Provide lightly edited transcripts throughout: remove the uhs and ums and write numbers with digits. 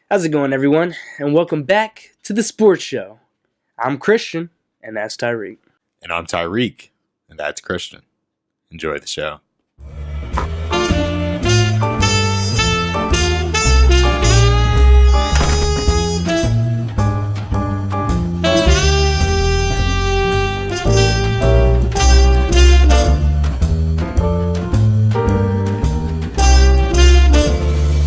How's it going, everyone? And welcome back to the Sports Show. I'm Christian, and that's Tyreek. And I'm Tyreek, and that's Christian. Enjoy the show.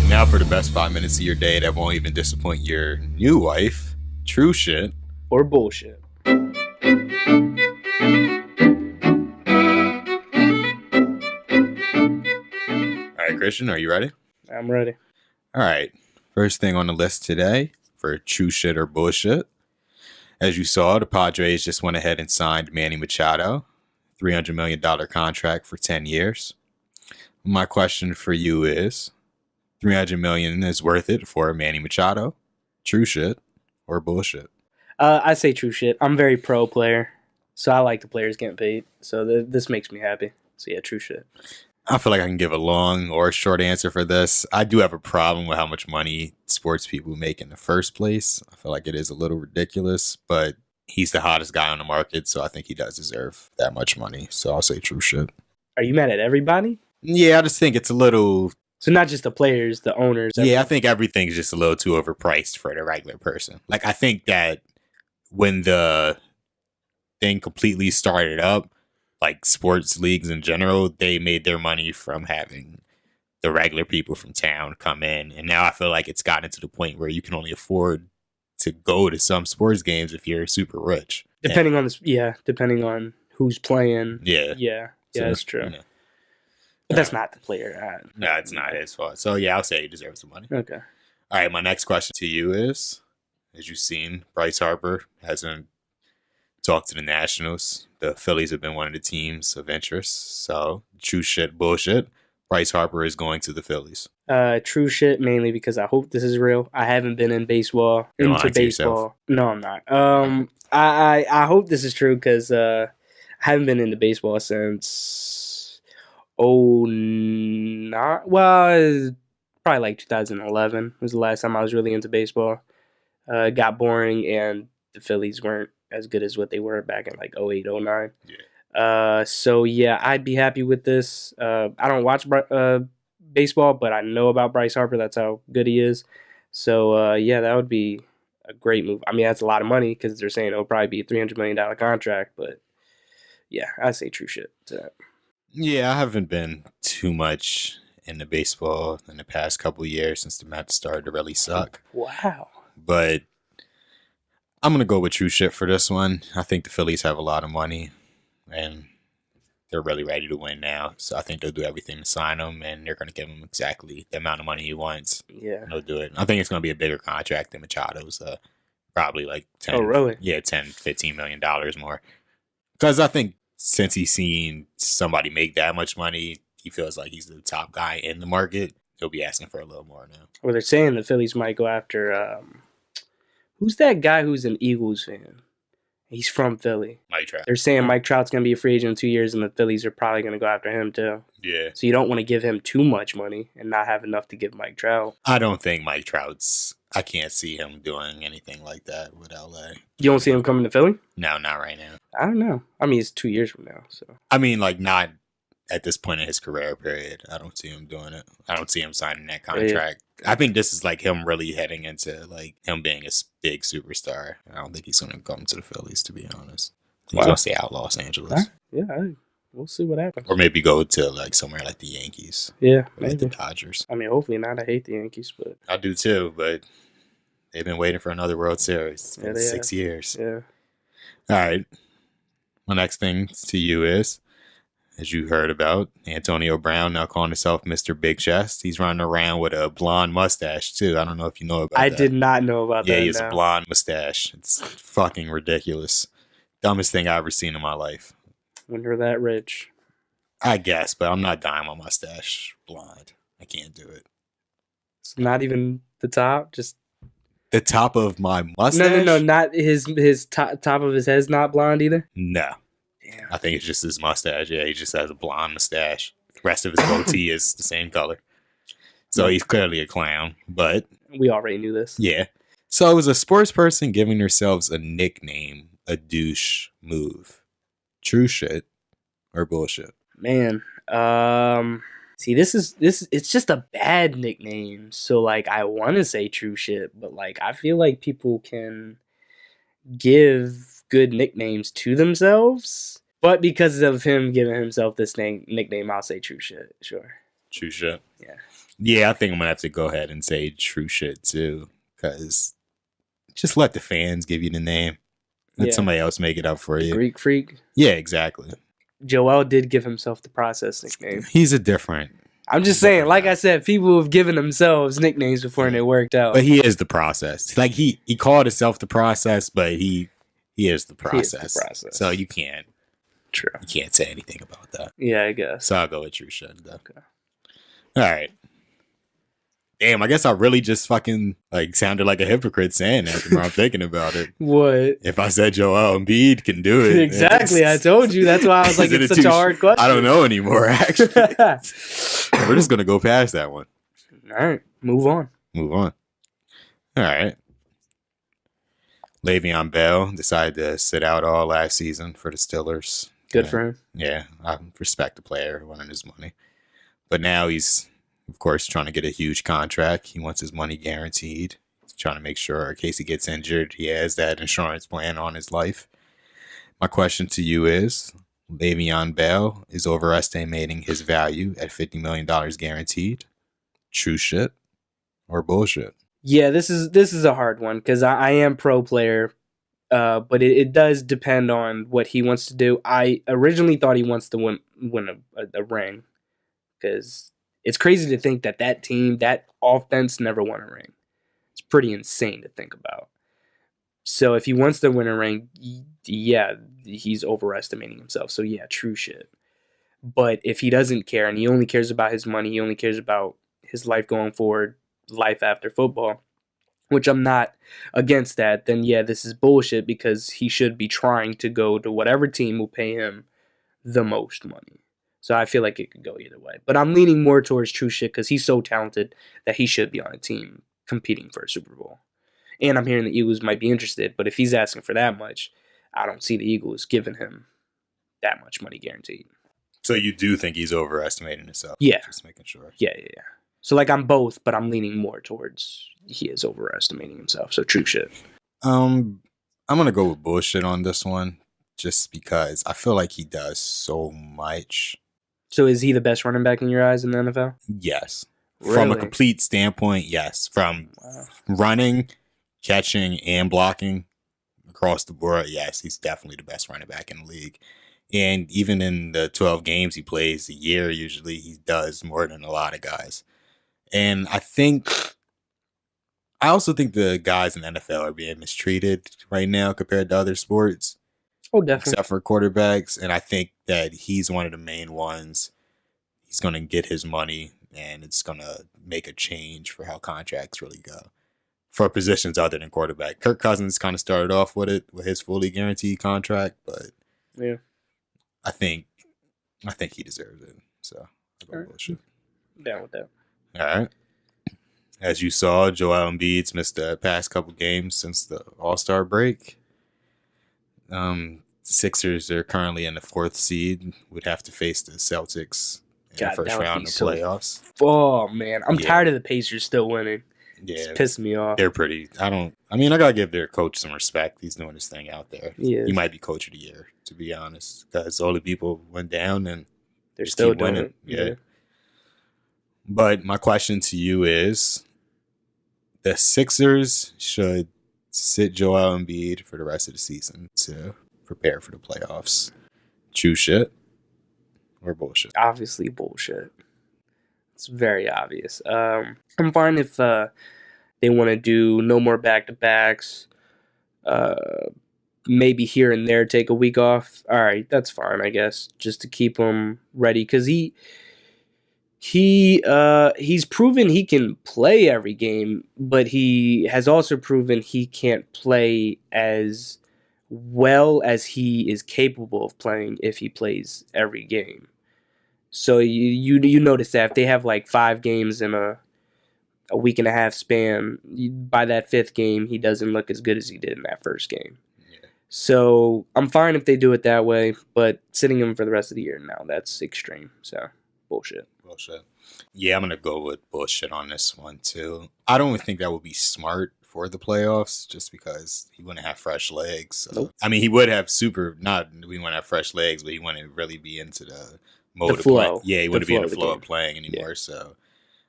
Now for the best 5 minutes of your day that won't even disappoint your new wife. True shit. Or bullshit. All right, Christian, are you ready? I'm ready. All right. First thing on the list today for true shit or bullshit. As you saw, the Padres just went ahead and signed Manny Machado, $300 million contract for 10 years. My question for you is, $300 million is worth it for Manny Machado? True shit or bullshit? I say true shit. I'm very pro player, so I like the players getting paid. So this makes me happy. So yeah, true shit. I feel like I can give a long or a short answer for this. I do have a problem with how much money sports people make in the first place. I feel like it is a little ridiculous, but he's the hottest guy on the market, so I think he does deserve that much money. So I'll say true shit. Are you mad at everybody? Yeah, I just think it's a little... So not just the players, the owners. Everything. Yeah, I think everything's just a little too overpriced for the regular person. Like, I think that when the thing completely started up, like sports leagues in general, they made their money from having the regular people from town come in. And now I feel like it's gotten to the point where you can only afford to go to some sports games if you're super rich. Depending on who's playing. Yeah. Yeah, So, that's true. you know. But that's not the player. No, it's not his fault. So yeah, I'll say he deserves the money. Okay. All right, my next question to you is, as you've seen, Bryce Harper hasn't talked to the Nationals. The Phillies have been one of the teams of interest. So, true shit, bullshit. Bryce Harper is going to the Phillies. True shit, mainly because I hope this is real. I haven't been in baseball. You're into lying to baseball. yourself. No, I'm not. I hope this is true because I haven't been into baseball since probably like 2011 was the last time I was really into baseball. It got boring, and the Phillies weren't as good as what they were back in like 08, 09. Yeah. So yeah, I'd be happy with this. I don't watch baseball, but I know about Bryce Harper. That's how good he is. So yeah, that would be a great move. I mean, that's a lot of money because they're saying it'll probably be a $300 million contract. But yeah, I say true shit to that. Yeah, I haven't been too much into baseball in the past couple of years since the Mets started to really suck. Wow. But I'm going to go with true shit for this one. I think the Phillies have a lot of money, and they're really ready to win now. So I think they'll do everything to sign him, and they're going to give him exactly the amount of money he wants. Yeah. They'll do it. I think it's going to be a bigger contract than Machado's. Probably like 10. Oh, really? Yeah, $10-15 million more. Because I think since he's seen somebody make that much money, he feels like he's the top guy in the market. He'll be asking for a little more now. Well, they're saying the Phillies might go after who's that guy who's an Eagles fan? He's from Philly. Mike Trout. They're saying Mike Trout's going to be a free agent in 2 years, and the Phillies are probably going to go after him too. Yeah. So you don't want to give him too much money and not have enough to give Mike Trout. I don't think Mike Trout's... I can't see him doing anything like that with LA. You don't see him coming to Philly? No, not right now. I don't know. I mean, it's 2 years from now. So I mean, like, not at this point in his career period. I don't see him doing it. I don't see him signing that contract. Yeah. I think this is like him really heading into like him being a big superstar. I don't think he's going to come to the Phillies, to be honest. He's going to stay out Los Angeles. Yeah, we'll see what happens. Or maybe go to like somewhere like the Yankees. Yeah, or like the Dodgers. I mean, hopefully not. I hate the Yankees, but I do too. But they've been waiting for another World Series. It's been 6 years. Yeah. All right. My next thing to you is, as you heard about, Antonio Brown now calling himself Mr. Big Chest. He's running around with a blonde mustache, too. I don't know if you know about that. I did not know about that. Yeah, he has a blonde mustache. It's fucking ridiculous. Dumbest thing I've ever seen in my life. When you're that rich. I guess, but I'm not dyeing my mustache blonde. I can't do it. It's not even the top, just... The top of my mustache? No, not his top of his head's not blonde either? No. Damn. I think it's just his mustache. Yeah, he just has a blonde mustache. The rest of his goatee is the same color. So he's clearly a clown, but We already knew this. Yeah. So is a sports person giving themselves a nickname a douche move? True shit or bullshit? Man, see, it's just a bad nickname. So like, I want to say true shit, but like, I feel like people can give good nicknames to themselves. But because of him giving himself this nickname, I'll say true shit. Sure. True shit. Yeah. Yeah, I think I'm gonna have to go ahead and say true shit too, because just let the fans give you the name. Let somebody else make it up for you. Greek freak. Yeah, exactly. Joel did give himself the process nickname. He's a different. I'm just saying, like I said, people have given themselves nicknames before and it worked out. But he is the process. Like he called himself the process, but he is the process. He is the process. So you can't. True. You can't say anything about that. Yeah, I guess. So I'll go with true shit though. Okay. All right. Damn, I guess I really just fucking like sounded like a hypocrite saying that the more I'm thinking about it. What? If I said Joel Embiid can do it. Exactly. I told you. That's why I was like, it's such a hard question. I don't know anymore, actually. We're just going to go past that one. All right. Move on. All right. Le'Veon Bell decided to sit out all last season for the Steelers. Good for him. Yeah, I respect the player wanting his money. But now he's, of course, trying to get a huge contract. He wants his money guaranteed. He's trying to make sure in case he gets injured, he has that insurance plan on his life. My question to you is, Le'Veon Bell is overestimating his value at $50 million guaranteed. True shit or bullshit? Yeah, this is a hard one because I am pro player, but it does depend on what he wants to do. I originally thought he wants to win a ring because it's crazy to think that team, that offense never won a ring. It's pretty insane to think about. So if he wants to win a ring, yeah, he's overestimating himself. So yeah, true shit. But if he doesn't care and he only cares about his money, he only cares about his life going forward, life after football, which I'm not against that, then yeah, this is bullshit because he should be trying to go to whatever team will pay him the most money. So I feel like it could go either way. But I'm leaning more towards true shit because he's so talented that he should be on a team competing for a Super Bowl. And I'm hearing the Eagles might be interested, but if he's asking for that much, I don't see the Eagles giving him that much money guaranteed. So you do think he's overestimating himself? Yeah. Just making sure. Yeah. So like I'm both, but I'm leaning more towards he is overestimating himself. So true shit. I'm gonna go with bullshit on this one, just because I feel like he does so much. So is he the best running back in your eyes in the NFL? Yes. Really? From a complete standpoint, yes. From running, catching, and blocking across the board, yes, he's definitely the best running back in the league. And even in the 12 games he plays a year, usually he does more than a lot of guys. And I also think the guys in the NFL are being mistreated right now compared to other sports. Oh, definitely. Except for quarterbacks. And I think that he's one of the main ones. He's going to get his money, and it's going to make a change for how contracts really go for positions other than quarterback. Kirk Cousins kind of started off with it with his fully guaranteed contract, but yeah, I think he deserves it. So I'll go bullshit. Down with that. All right. As you saw, Joel Embiid's missed the past couple games since the All-Star break. Sixers are currently in the 4th seed. Would have to face the Celtics in the first round of the playoffs. Oh man, I'm tired of the Pacers still winning. Yeah, it's pissing me off. They're pretty. I gotta give their coach some respect. He's doing his thing out there. He might be coach of the year, to be honest, because all the people went down and they're still doing winning. Yeah. But my question to you is, the Sixers should sit Joel Embiid for the rest of the season to prepare for the playoffs. True shit or bullshit? Obviously bullshit. It's very obvious. I'm fine if they want to do no more back-to-backs. Maybe here and there take a week off. All right, that's fine, I guess, just to keep him ready because he's proven he can play every game, but he has also proven he can't play as well as he is capable of playing if he plays every game. So you notice that if they have like 5 games in a a week and a half span, by that fifth game, he doesn't look as good as he did in that first game. Yeah. So I'm fine if they do it that way, but sitting him for the rest of the year, no, that's extreme. So bullshit. Bullshit. Yeah, I'm gonna go with bullshit on this one too. I don't think that would be smart for the playoffs, just because he wouldn't have fresh legs. So. Nope. I mean, he would have we wouldn't have fresh legs, but he wouldn't really be into the mode The flow. of play. Yeah, he wouldn't be in the flow of playing anymore. Yeah. So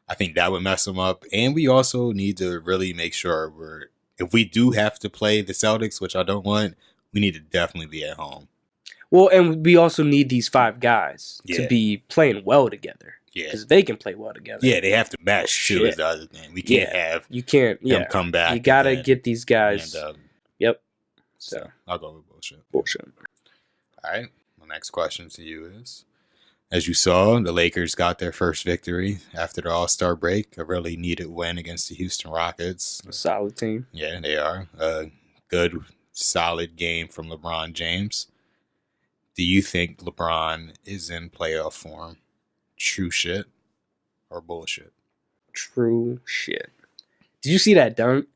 I think that would mess him up. And we also need to really make sure if we do have to play the Celtics, which I don't want, we need to definitely be at home. Well, and we also need these 5 guys to be playing well together. Yeah, because they can play well together. Yeah, they have to mesh too. Is the other thing. We can't have them come back. You gotta get these guys. Yep. So I'll go with bullshit. Bullshit. All right. My next question to you is: as you saw, the Lakers got their first victory after the All-Star break. A really needed win against the Houston Rockets. A solid team. Yeah, they are. A good, solid game from LeBron James. Do you think LeBron is in playoff form? True shit or bullshit? True shit. Did you see that dunk?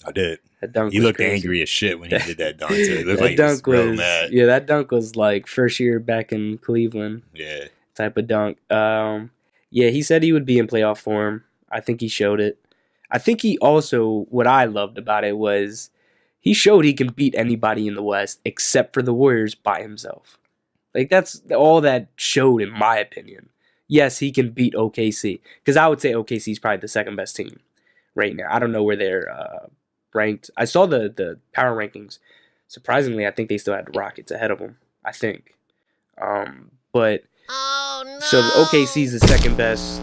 I did. That dunk. He looked angry as shit when he did that dunk. Too. It looked that like dunk he was real mad. Yeah, that dunk was like first year back in Cleveland. Yeah. Type of dunk. Yeah, he said he would be in playoff form. I think he showed it. I think he also, what I loved about it was he showed he can beat anybody in the West except for the Warriors by himself. Like, that's all that showed, in my opinion. Yes, he can beat OKC. Because I would say OKC is probably the second best team right now. I don't know where they're ranked. I saw the power rankings. Surprisingly, I think they still had the Rockets ahead of them. I think. But oh, no. So the OKC is the second best.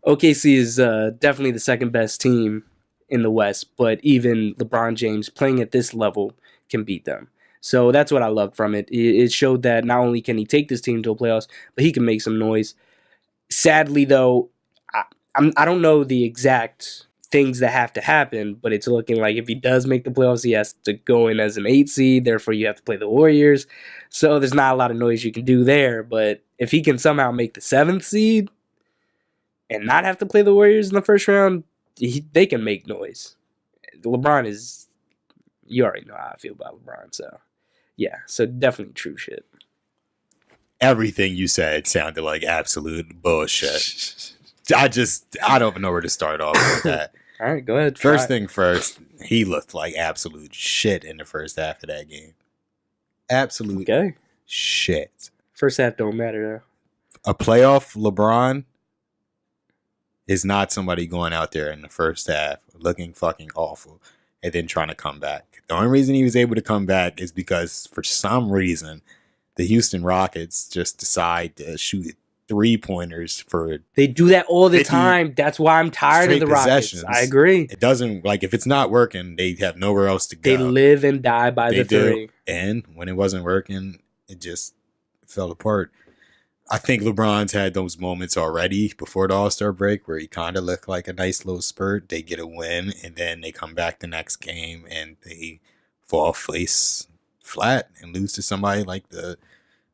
OKC is definitely the second best team in the West, but even LeBron James playing at this level can beat them. So that's what I loved from it. It showed that not only can he take this team to the playoffs, but he can make some noise. Sadly, though, I don't know the exact things that have to happen, but it's looking like if he does make the playoffs, he has to go in as an 8 seed. Therefore, you have to play the Warriors. So there's not a lot of noise you can do there. But if he can somehow make the 7th seed and not have to play the Warriors in the first round, they can make noise. LeBron is, you already know how I feel about LeBron. So, yeah, so definitely true shit. Everything you said sounded like absolute bullshit. I don't even know where to start off with that. All right, go ahead. First thing first, he looked like absolute shit in the first half of that game. Absolute shit. First half don't matter, though. A playoff LeBron is not somebody going out there in the first half looking fucking awful and then trying to come back. The only reason he was able to come back is because for some reason the Houston Rockets just decide to shoot 3-pointers for they do that all the time. That's why I'm tired of the Rockets. I agree. It doesn't, like, if it's not working, they have nowhere else to go. They live and die by the three. And when it wasn't working, it just fell apart. I think LeBron's had those moments already before the All-Star break where he kind of looked like a nice little spurt. They get a win, and then they come back the next game and they fall face flat and lose to somebody like the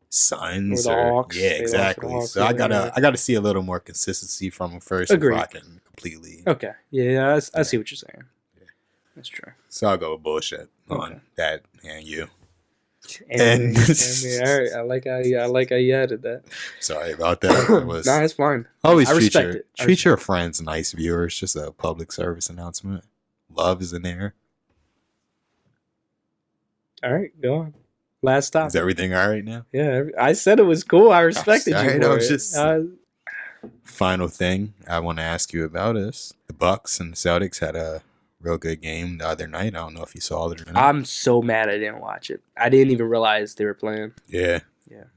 Suns or the Hawks. Yeah, exactly. Hawks, so I gotta see a little more consistency from him first before I can completely. Okay. Yeah, I see what you're saying. Yeah. That's true. So I'll go with bullshit on that and you. And all right, I like how you added that. Sorry about that. Nah, it's fine. Always treat your friends nice, viewers. Just a public service announcement. Love is in there. All right, go on. Last stop. Is everything all right now? Yeah, I said it was cool. I respected you. For it. Final thing I want to ask you about is the Bucks and the Celtics had a real good game the other night. I don't know if you saw it or not. I'm so mad I didn't watch it. I didn't even realize they were playing. Yeah.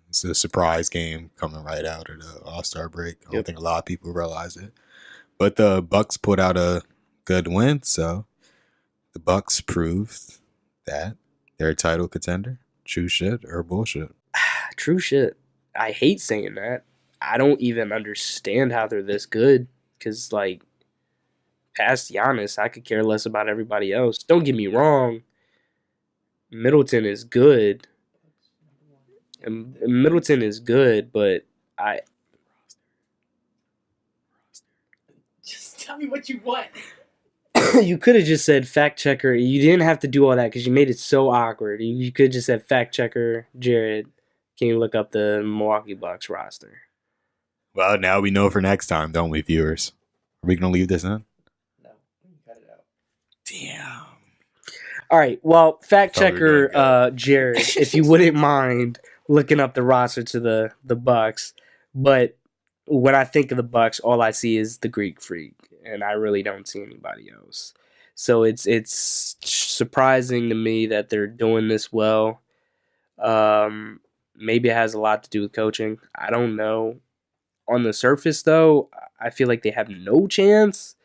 It's a surprise game coming right out of the All-Star break. I don't think a lot of people realize it. But the Bucks put out a good win, so the Bucks proved that they're a title contender. True shit or bullshit? True shit. I hate saying that. I don't even understand how they're this good. Because, like, past Giannis, I could care less about everybody else. Don't get me wrong. Middleton is good. And Middleton is good, but Tell me what you want. You could have just said fact checker. You didn't have to do all that because you made it so awkward. You could have just said fact checker Jared. Can you look up the Milwaukee Bucks roster? Well, now we know for next time, don't we, viewers? Are we going to leave this in? No, cut it out. Damn. All right. Well, fact Thought we were checker Jared, if you wouldn't mind looking up the roster to the Bucks. But when I think of the Bucks, all I see is the Greek Freak, and I really don't see anybody else. So it's surprising to me that they're doing this well. Maybe it has a lot to do with coaching. I don't know. On the surface, though, I feel like they have no chance.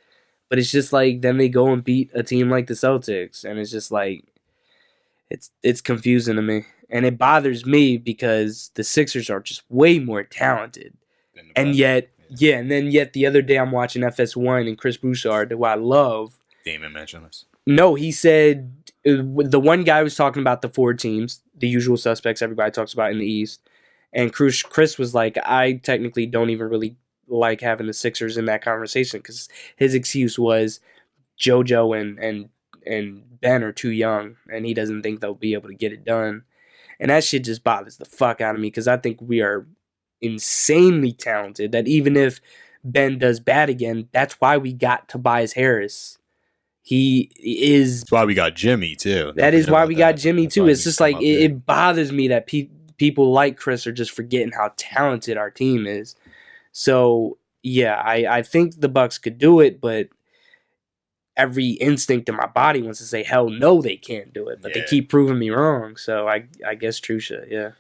But it's just like then they go and beat a team like the Celtics, and it's just like it's confusing to me, and it bothers me because the Sixers are just way more talented, and yet the other day I'm watching FS1 and Chris Broussard, who I love. Damon mentioned this. No, he said the one guy was talking about the four teams, the usual suspects everybody talks about in the East, and Chris was like, I technically don't even really like having the Sixers in that conversation because his excuse was JoJo and Ben are too young and he doesn't think they'll be able to get it done. And that shit just bothers the fuck out of me because I think we are insanely talented that even if Ben does bad again, that's why we got Tobias Harris. He is... That's why we got Jimmy, too. That is why we got Jimmy, too. It's just like, it bothers me that people like Chris are just forgetting how talented our team is. So, yeah, I think the Bucks could do it, but every instinct in my body wants to say, hell no, they can't do it. But they keep proving me wrong. So, I guess true shit, yeah.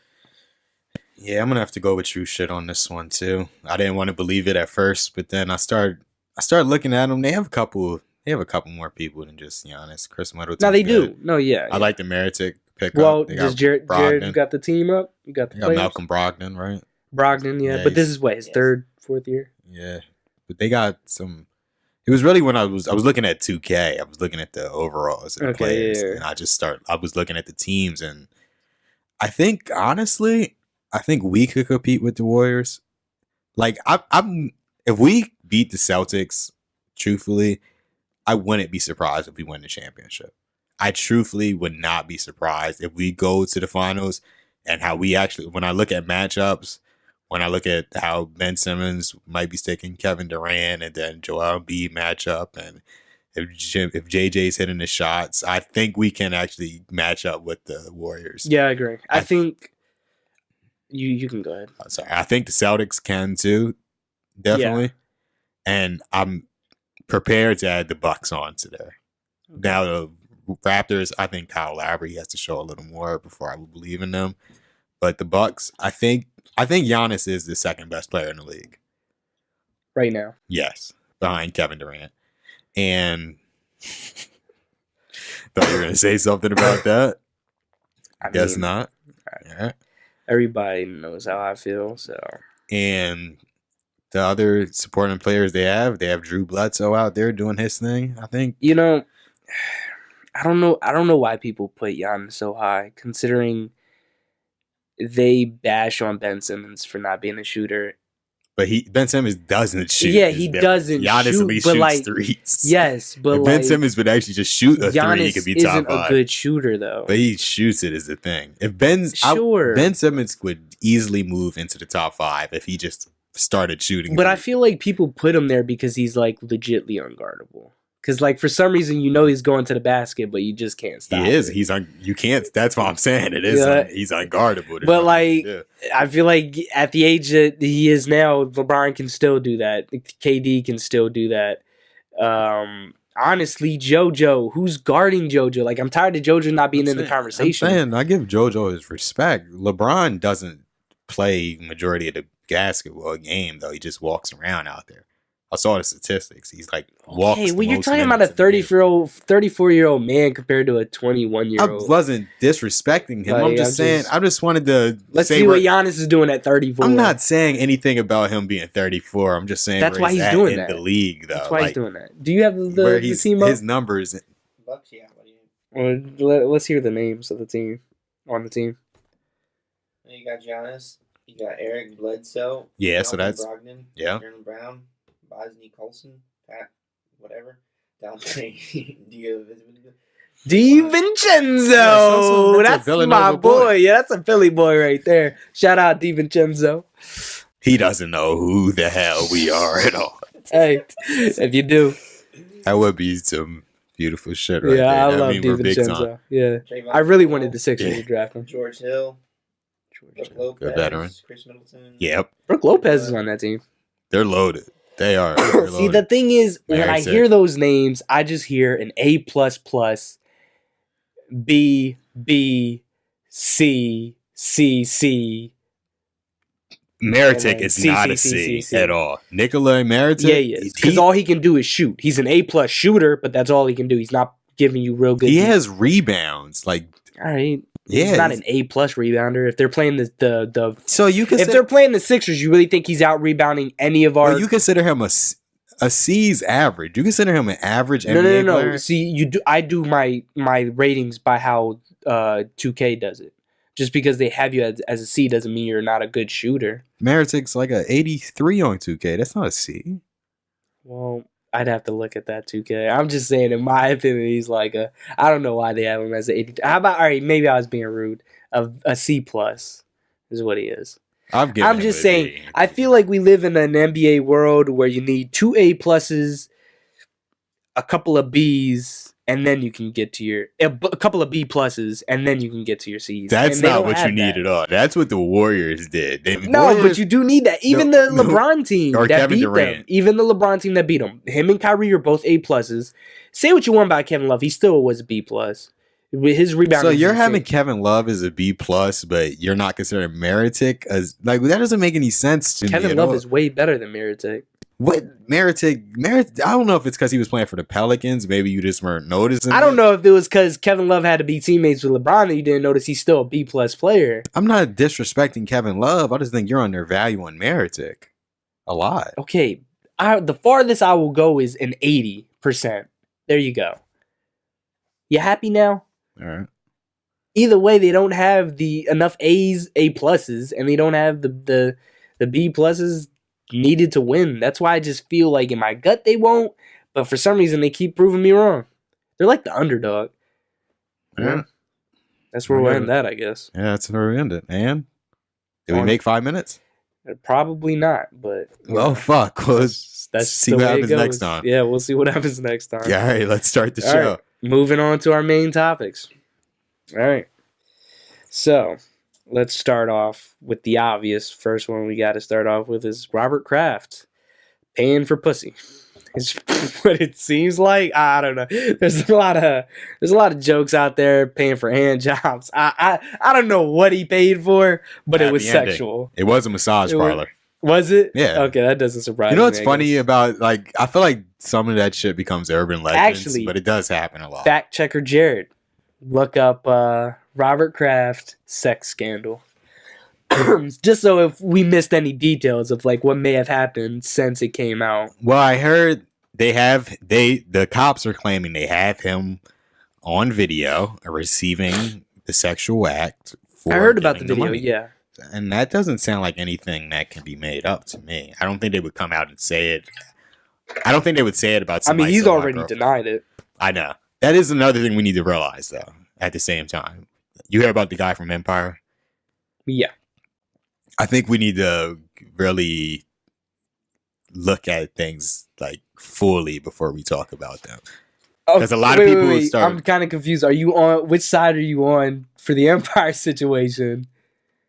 Yeah, I'm going to have to go with true shit on this one, too. I didn't want to believe it at first, but then I started looking at them. They have a couple more people than just Giannis. Chris Middleton. No, they do. No, yeah. I like the Meritic pickup. Well, does Jared got the team up? You got the players? Malcolm Brogdon, right? Brogdon, yeah. But this is what, his third, fourth year? Yeah. But they got some... It was really when I was looking at 2K. I was looking at the overalls and the players. Yeah. And I was looking at the teams. And I think, honestly, we could compete with the Warriors. Like, if we beat the Celtics, truthfully, I wouldn't be surprised if we win the championship. I truthfully would not be surprised if we go to the finals and how we actually, when I look at matchups, when I look at how Ben Simmons might be sticking Kevin Durant and then Joel Embiid matchup, and if JJ's hitting the shots, I think we can actually match up with the Warriors. Yeah, I agree. I think you can go ahead. Sorry, I think the Celtics can too, definitely. Yeah. And I'm prepared to add the Bucks on to there. Now the Raptors, I think Kyle Lowry has to show a little more before I would believe in them. But the Bucks, I think Giannis is the second best player in the league right now. Yes, behind Kevin Durant. And thought you were going to say something about that. I guess not. Yeah. Everybody knows how I feel. So. And the other supporting players they have Drew Bledsoe out there doing his thing, I think. I don't know why people put Giannis so high, considering they bash on Ben Simmons for not being a shooter. But Ben Simmons doesn't shoot. Yeah, he doesn't Giannis shoot. At least shoots threes. Yes, but if Ben Simmons would actually just shoot a Giannis three, he could be top isn't five. A good shooter, though. But he shoots it is the thing. If Ben Simmons would easily move into the top five if he just started shooting. But I feel like people put him there because he's like legitly unguardable. Because like for some reason he's going to the basket, but you just can't stop. He is. You can't. That's what I'm saying. It is. He's unguardable. But I feel like at the age that he is now, LeBron can still do that. KD can still do that. Honestly, JoJo, who's guarding JoJo? Like I'm tired of JoJo not being in the conversation. I'm saying I give JoJo his respect. LeBron doesn't play majority of the basketball game though. He just walks around out there. I saw the statistics. He's like walks. Hey, well, you're talking about a 34-year-old man compared to a 21-year-old. I wasn't disrespecting him. I'm just saying. I just wanted to. Let's see what Giannis is doing at 34. I'm not saying anything about him being 34. I'm just saying that's why he's doing that in the league, though. That's why he's doing that. Do you have the team up? His numbers. Bucks, yeah. Well, let's hear the names of the team on the team. You got Giannis. You got Eric Bledsoe. Yeah, so that's Brogdon. yeah. Jaylen Brown. Bosny Colson, Pat whatever. Downplaying DiVincenzo. that's a That's Villanova my boy. boy. Yeah, that's a Philly boy right there. Shout out DiVincenzo. He doesn't know who the hell we are at all. Hey, if you do, That would be some beautiful shit right yeah, there. I That love mean we're big time. DiVincenzo. Yeah, Trayvon I really Hill, wanted the Sixers Yeah. to draft him. George Hill, Brooke Good veteran. Lopez, Chris Middleton. Yep, Brooke Lopez is on that team. they're loaded. They are. They're See, the loaded. thing is, when I Larry hear said. those names, I just hear an A plus plus, B B C C C. Meritic and is C, not C, a C, C C, C. at all. Nikolai Meritic, Yeah, he is. Because all he can do is shoot. He's an A plus shooter, but that's all he can do. He's not giving you real good. he has rebounds. Like, All right. yeah, He's not an A plus rebounder. If they're playing the so you if consider they're playing the Sixers, you really think he's out rebounding any of our? well, you consider him a C's average. You consider him an average NBA no. player. See, you do. I do my ratings by how 2K does it. Just because they have you as a C doesn't mean you're not a good shooter. Meritic's like a 83 on 2K. That's not a C. Well, I'd have to look at that 2K. I'm just saying, in my opinion, he's like a. I don't know why they have him as an 80. How about all right? Maybe I was being rude. A C plus is what he is. I'm just saying. I feel like we live in an NBA world where you need 2 A pluses, a couple of Bs, and then you can get to your a couple of B pluses, and then you can get to your Cs. That's And they not don't what you have need that. at all. That's what the Warriors did. No, but you do need that. Even No, the LeBron team or that Kevin beat Durant. them. Even the LeBron team that beat them. Him and Kyrie are both A pluses. Say what you want about Kevin Love, he still was a B plus. With his rebound. So you're having Kevin Love as a B plus, but you're not considering Meritic as like that doesn't make any sense to me. Kevin at Love all. is way better than Meritic. What Meritic? I don't know if it's because he was playing for the Pelicans. Maybe you just weren't noticing. I don't it. know if it was because Kevin Love had to be teammates with LeBron that you didn't notice he's still a B plus player. I'm not disrespecting Kevin Love. I just think you're undervaluing Meritic a lot. Okay, the farthest I will go is an 80%. There you go. You happy now? All right. Either way, they don't have the enough A's, A pluses, and they don't have the B pluses needed to win. That's why I just feel like in my gut they won't, but for some reason they keep proving me wrong. They're like the underdog. Yeah. That's where we'll end that, I guess. Yeah, that's where we ended. And did we On- make 5 minutes? Probably not, but Well, fuck. Well, that's see the what way it happens goes. next time. Yeah, we'll see what happens next time. Yeah, all right, let's start the All show. right. Moving on to our main topics. All right. So let's start off with the obvious. First one we got to start off with is Robert Kraft paying for pussy. It's what it seems like. I don't know. There's a lot of jokes out there paying for hand jobs. I don't know what he paid for, but it was Happy ending. sexual. It was a massage It was- parlor. Was it? Yeah. Okay, that doesn't surprise me. You know what's I funny guess. about, like, I feel like some of that shit becomes urban legends, Actually, but it does happen a lot. Fact checker Jared, look up Robert Kraft sex scandal. Just so if we missed any details of like what may have happened since it came out. Well, I heard the cops are claiming they have him on video receiving the sexual act. For I heard about the getting video, money. yeah. And that doesn't sound like anything that can be made up to me. I don't think they would come out and say it. I don't think they would say it about I mean, somebody. he's so my already girlfriend- denied it. I know. That is another thing we need to realize, though, at the same time. You hear about the guy from Empire? Yeah. I think we need to really look at things like fully before we talk about them. Oh, 'Cause a lot of people would start- I'm kind of confused. Are you on which side are you on for the Empire situation?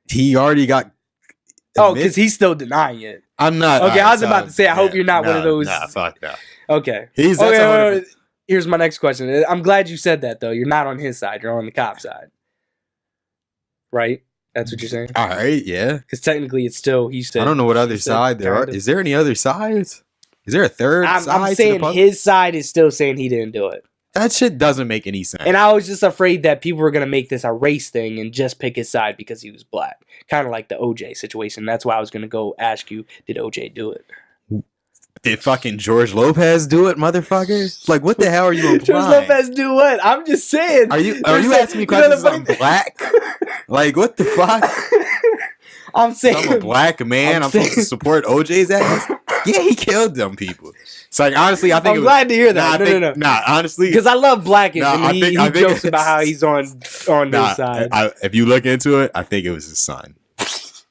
He already got. Oh, because he's still denying it. I'm not. Okay, I was so, about to say, I hope you're not one of those- Nah, fuck no. Okay. He's Okay, that's a wait, hundred- wait. Here's my next question. I'm glad you said that though. You're not on his side. You're on the cop side. Right? That's what you're saying? All right, yeah. Because technically it's still he said. I don't know what other he said side there are. kind of. Is there any other sides? Is there a third side? I'm to the saying puzzle? his side is still saying he didn't do it. That shit doesn't make any sense. And I was just afraid that people were going to make this a race thing and just pick his side because he was black. Kind of like the OJ situation. That's why I was going to go ask you, did OJ do it? Did fucking George Lopez do it, motherfucker? Like, what the hell are you implying? George Lopez do what? I'm just saying. Are you There's asking me you know the questions? I'm funny thing- black. Like, what the fuck? I'm saying. I'm a black man. I'm supposed to support OJ's ass. Yeah, he killed them people. It's like honestly, I think I'm glad to hear that. No. Nah, honestly, because I love Blackish, Nah, and I he think jokes about how he's on nah, his side. if you look into it, I think it was his son.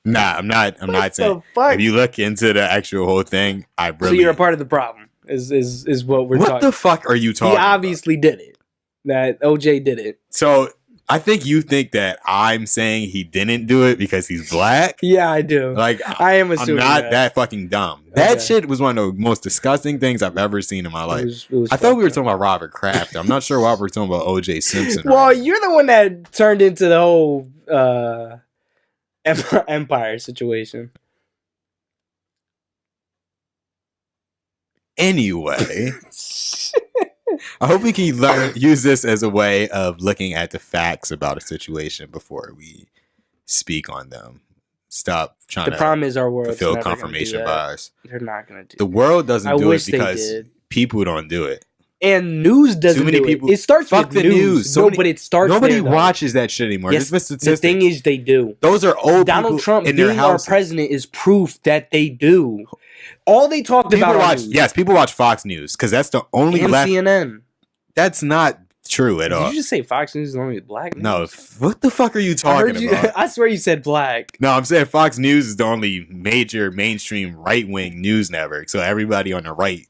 Nah, I'm not saying. Fuck? If you look into the actual whole thing, I really. So you're a part of the problem. Is what we're talking. What the fuck are you talking? He obviously did it. That OJ did it. So I think you think that I'm saying he didn't do it because he's black. Yeah, I do. Like I am assuming I'm not that fucking dumb. That shit was one of the most disgusting things I've ever seen in my life. It was I thought we were talking about Robert Kraft. I'm not sure why we're talking about OJ Simpson. Well, you're the one that turned into the whole Empire situation. Anyway, I hope we can use this as a way of looking at the facts about a situation before we speak on them. Stop trying The problem is our world fulfill confirmation bias. They're not going to do The world doesn't I do wish it they because did. people don't do it. And news doesn't Too many do people- it. It starts Fuck with the news. news. So No, many- but it starts Nobody there, though. watches that shit anymore. Yes, Just the statistics. thing is they do. Those are old Donald people Trump in their being our houses. president is proof that they do. All they talked People about watch, on news. yes, people watch Fox News because that's the only and left. CNN. That's not true at all. Did you just say Fox News is only black news? No, what the fuck are you I talking heard you. about? I swear you said black. No, I'm saying Fox News is the only major mainstream right wing news network. So everybody on the right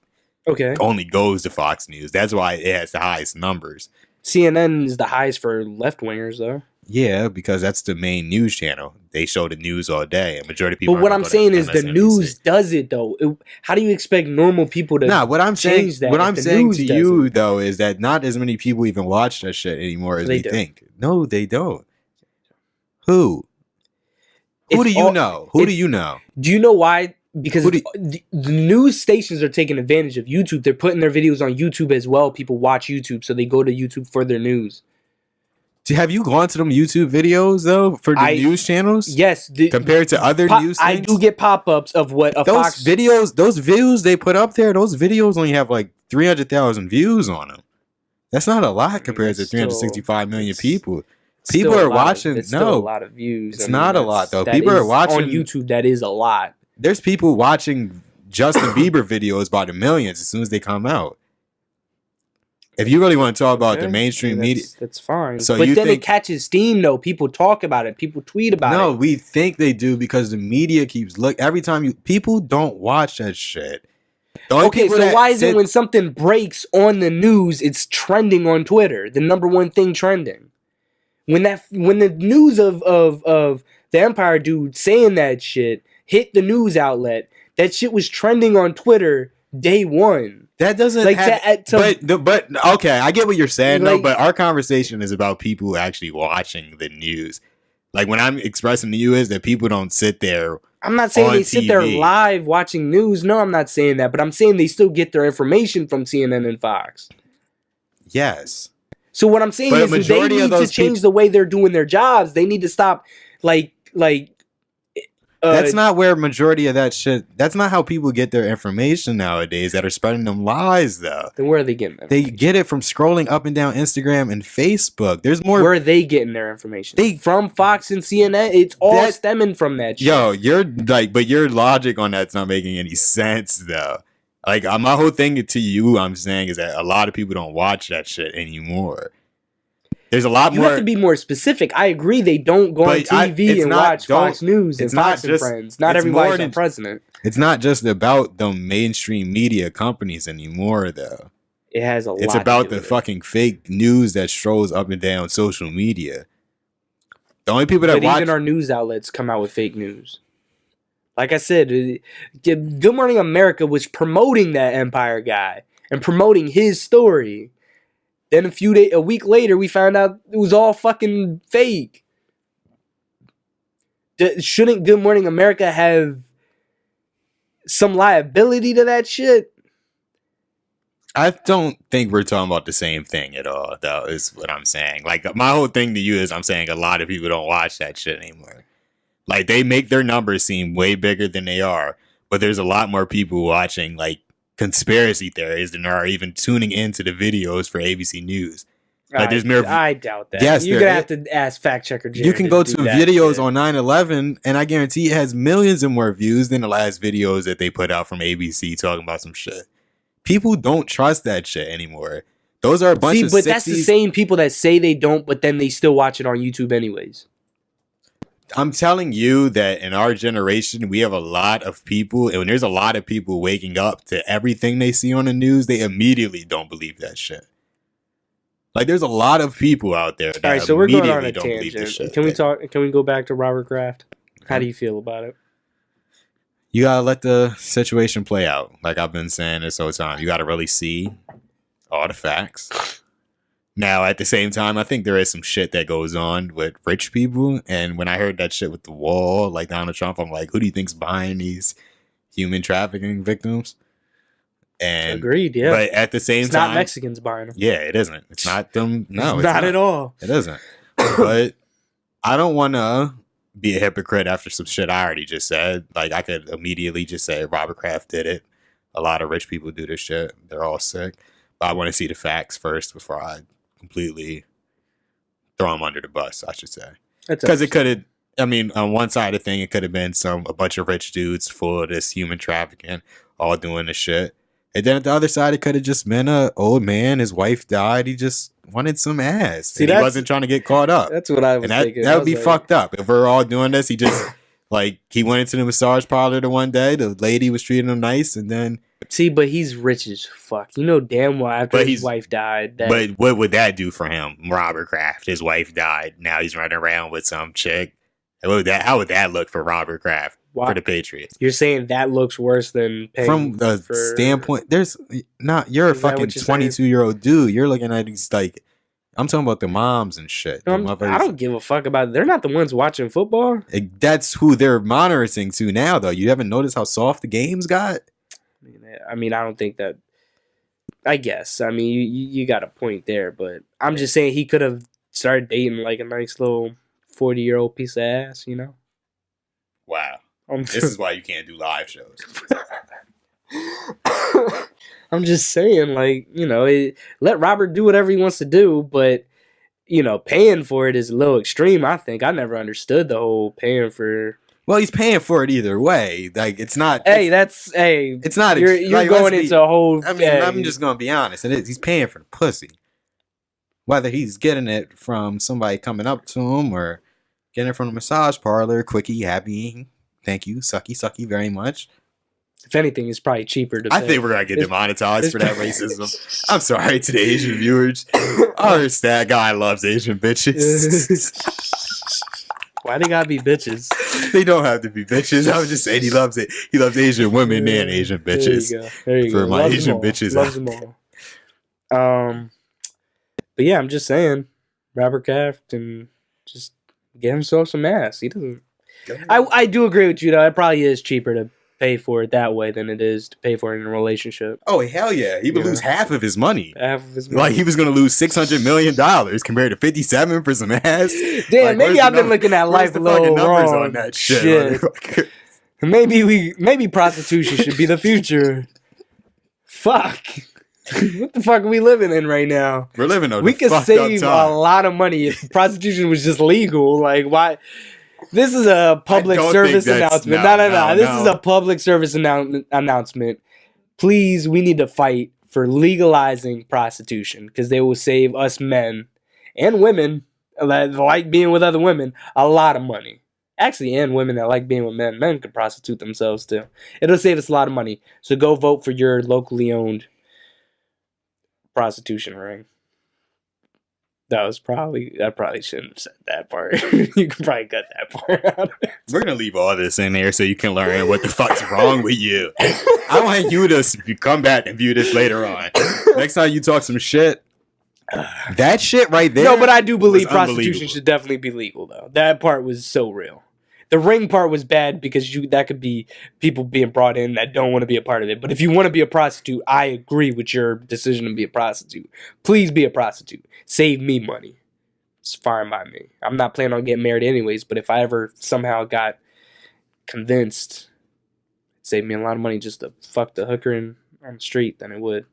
Okay. only goes to Fox News. That's why it has the highest numbers. CNN is the highest for left wingers, though. Yeah, because that's the main news channel. They show the news all day. A majority of people. But what aren't I'm gonna go saying to is the MSNBC. news does it, though. How do you expect normal people to? Nah, what I'm saying, change that what if I'm the saying news to does you it? though is that not as many people even watch that shit anymore as They we do. think. No, they don't. Who? Who It's do you all- know? Who do you know? Do you know why? Because Who do the news stations are taking advantage of YouTube. They're putting their videos on YouTube as well. People watch YouTube, so they go to YouTube for their news. Have you gone to them YouTube videos though for the news channels? Yes, Compared to other news I things? do get pop-ups of what a those Fox videos, those views they put up there, those videos only have like 300,000 views on them. That's not a lot compared to it's still- 365 million it's people. still People a are lot of- watching. it's still No, a lot of views. it's not a lot, though. People are on watching- YouTube. That is a lot. there's people watching Justin Bieber videos by the millions as soon as they come out. If you really want to talk about the Okay, mainstream media, that's fine. So but you then think- it catches steam, though. People talk about it. People tweet about no, it. we think they do because the media keeps every time people don't watch that shit. The only Okay, people so that why is it sit- when something breaks on the news, it's trending on Twitter, the number one thing trending? When the news of the Empire dude saying that shit hit the news outlet, that shit was trending on Twitter day one. that doesn't Like have, but okay, I get what you're saying though, Like- but our conversation is about people actually watching the news. Like when I'm expressing to you is that people don't sit there. I'm not saying On they sit there TV. live watching news. No, I'm not saying that. But I'm saying they still get their information from CNN and Fox. Yes. So what I'm saying But a is that they majority of need to those change the way they're doing their jobs. They need to stop That's not where majority of that shit. That's not how people get their information nowadays. That are spreading them lies, though. Then where are they getting them? They get it from scrolling up and down Instagram and Facebook. There's more. Where are they getting their information? They- From Fox and CNN. It's all That- stemming from that shit. Yo, but your logic on that's not making any sense, though. Like my whole thing to you, I'm saying is that a lot of people don't watch that shit anymore. There's a lot You more. have to be more specific. I agree they don't go on But I- TV it's and not- watch don't- Fox News and it's not Fox and just- Friends. Not it's everybody's more a than- president. It's not just about the mainstream media companies anymore, though. It has a lot. It's to about do the with it. fucking fake news that strolls up and down social media. The only people that But watch even our news outlets come out with fake news. Like I said, Good Morning America was promoting that Empire guy and promoting his story. Then a week later, we found out it was all fucking fake. Shouldn't Good Morning America have some liability to that shit? I don't think we're talking about the same thing at all, though, is what I'm saying. Like, my whole thing to you is I'm saying a lot of people don't watch that shit anymore. Like, they make their numbers seem way bigger than they are, but there's a lot more people watching, like, conspiracy theories than are even tuning into the videos for ABC News. Like, there's more. I doubt that. Yes, You're there going to have to ask fact checker Jared You can go do to that videos shit. on 9/11, and I guarantee it has millions of more views than the last videos that they put out from ABC talking about some shit. People don't trust that shit anymore. Those are a bunch of 60s. But that's the same people that say they don't, but then they still watch it on YouTube anyways. I'm telling you that in our generation, we have a lot of people, and when there's a lot of people waking up to everything they see on the news, they immediately don't believe that shit. Like, there's a lot of people out there that all right, so we're going on a don't believe this tangent. shit. Can we go back to Robert Kraft? How do you feel about it? You gotta let the situation play out. Like I've been saying this whole time, you gotta really see all the facts. Now, at the same time, I think there is some shit that goes on with rich people. And when I heard that shit with the wall, like Donald Trump, I'm like, who do you think's buying these human trafficking victims? And agreed, yeah. But at the same time, it's not Mexicans buying them. Yeah, it isn't. It's not them. No, it's not at all. It isn't. But I don't want to be a hypocrite after some shit I already just said. Like, I could immediately just say Robert Kraft did it. A lot of rich people do this shit. They're all sick. But I want to see the facts first before I completely throw them under the bus, I should say. Because it could have, I mean, on one side of the thing, it could have been a bunch of rich dudes full of this human trafficking, all doing this shit. And then at the other side, it could have just been an old man. His wife died. He just wanted some ass. See, and he wasn't trying to get caught up. That's what I was thinking. That would be fucked up. If we're all doing this, he just, like, he went into the massage parlor the one day. The lady was treating him nice. And then. See, but he's rich as fuck. You know damn well after his wife died. But what would that do for him? Robert Kraft. His wife died. Now he's running around with some chick. How would that look for Robert Kraft? For the Patriots. You're saying that looks worse than paying from the standpoint. There's not. You're a fucking 22-year-old dude. You're looking at these like. I'm talking about the moms and shit. I don't give a fuck about it. They're not the ones watching football. That's who they're monitoring to now, though. You haven't noticed how soft the games got. I mean, I don't think that. I guess. I mean, you got a point there, but I'm just saying he could have started dating like a nice little 40-year-old piece of ass, you know. Wow. This is why you can't do live shows. I'm just saying, like, you know, let Robert do whatever he wants to do, but, you know, paying for it is a little extreme, I think. I never understood the whole paying for... Well, he's paying for it either way. Like, it's not... It's not... You're like, going into a whole... I mean, I'm just going to be honest. He's paying for the pussy. Whether he's getting it from somebody coming up to him or getting it from the massage parlor, quickie, happy... Thank you, sucky very much. If anything, it's probably cheaper to pay. I think we're going to get demonetized for that racism. I'm sorry to the Asian viewers. That guy loves Asian bitches. Why they gotta be bitches? They don't have to be bitches. I was just saying he loves it. He loves Asian women and Asian bitches. There you go. For my Asian bitches. Loves them all. But yeah, I'm just saying, Robert Kraft and just get himself some ass. He doesn't... I do agree with you, though. It probably is cheaper to pay for it that way than it is to pay for it in a relationship. Oh, hell yeah. He would lose half of his money. Half of his money. Like, he was going to lose $600 million compared to 57 for some ass. Damn, like, maybe I've been looking at life a little wrong. On that shit. Maybe prostitution should be the future. Fuck. What the fuck are we living in right now? We're living on We could save a lot of money if prostitution was just legal. Like, why... This is a public service announcement. No. This is a public service announcement. Please, we need to fight for legalizing prostitution because they will save us men and women that like being with other women a lot of money. Actually, and women that like being with men. Men can prostitute themselves too. It'll save us a lot of money. So go vote for your locally owned prostitution ring. I probably shouldn't have said that part. You can probably cut that part out of it. We're going to leave all this in there so you can learn what the fuck's wrong with you. I want you to come back and view this later on. Next time you talk some shit, that shit right there. No, but I do believe prostitution should definitely be legal, though. That part was so real. The ring part was bad because that could be people being brought in that don't want to be a part of it. But if you want to be a prostitute, I agree with your decision to be a prostitute. Please be a prostitute. Save me money. It's fine by me. I'm not planning on getting married anyways, but if I ever somehow got convinced it'd save me a lot of money just to fuck the hooker on the street than it would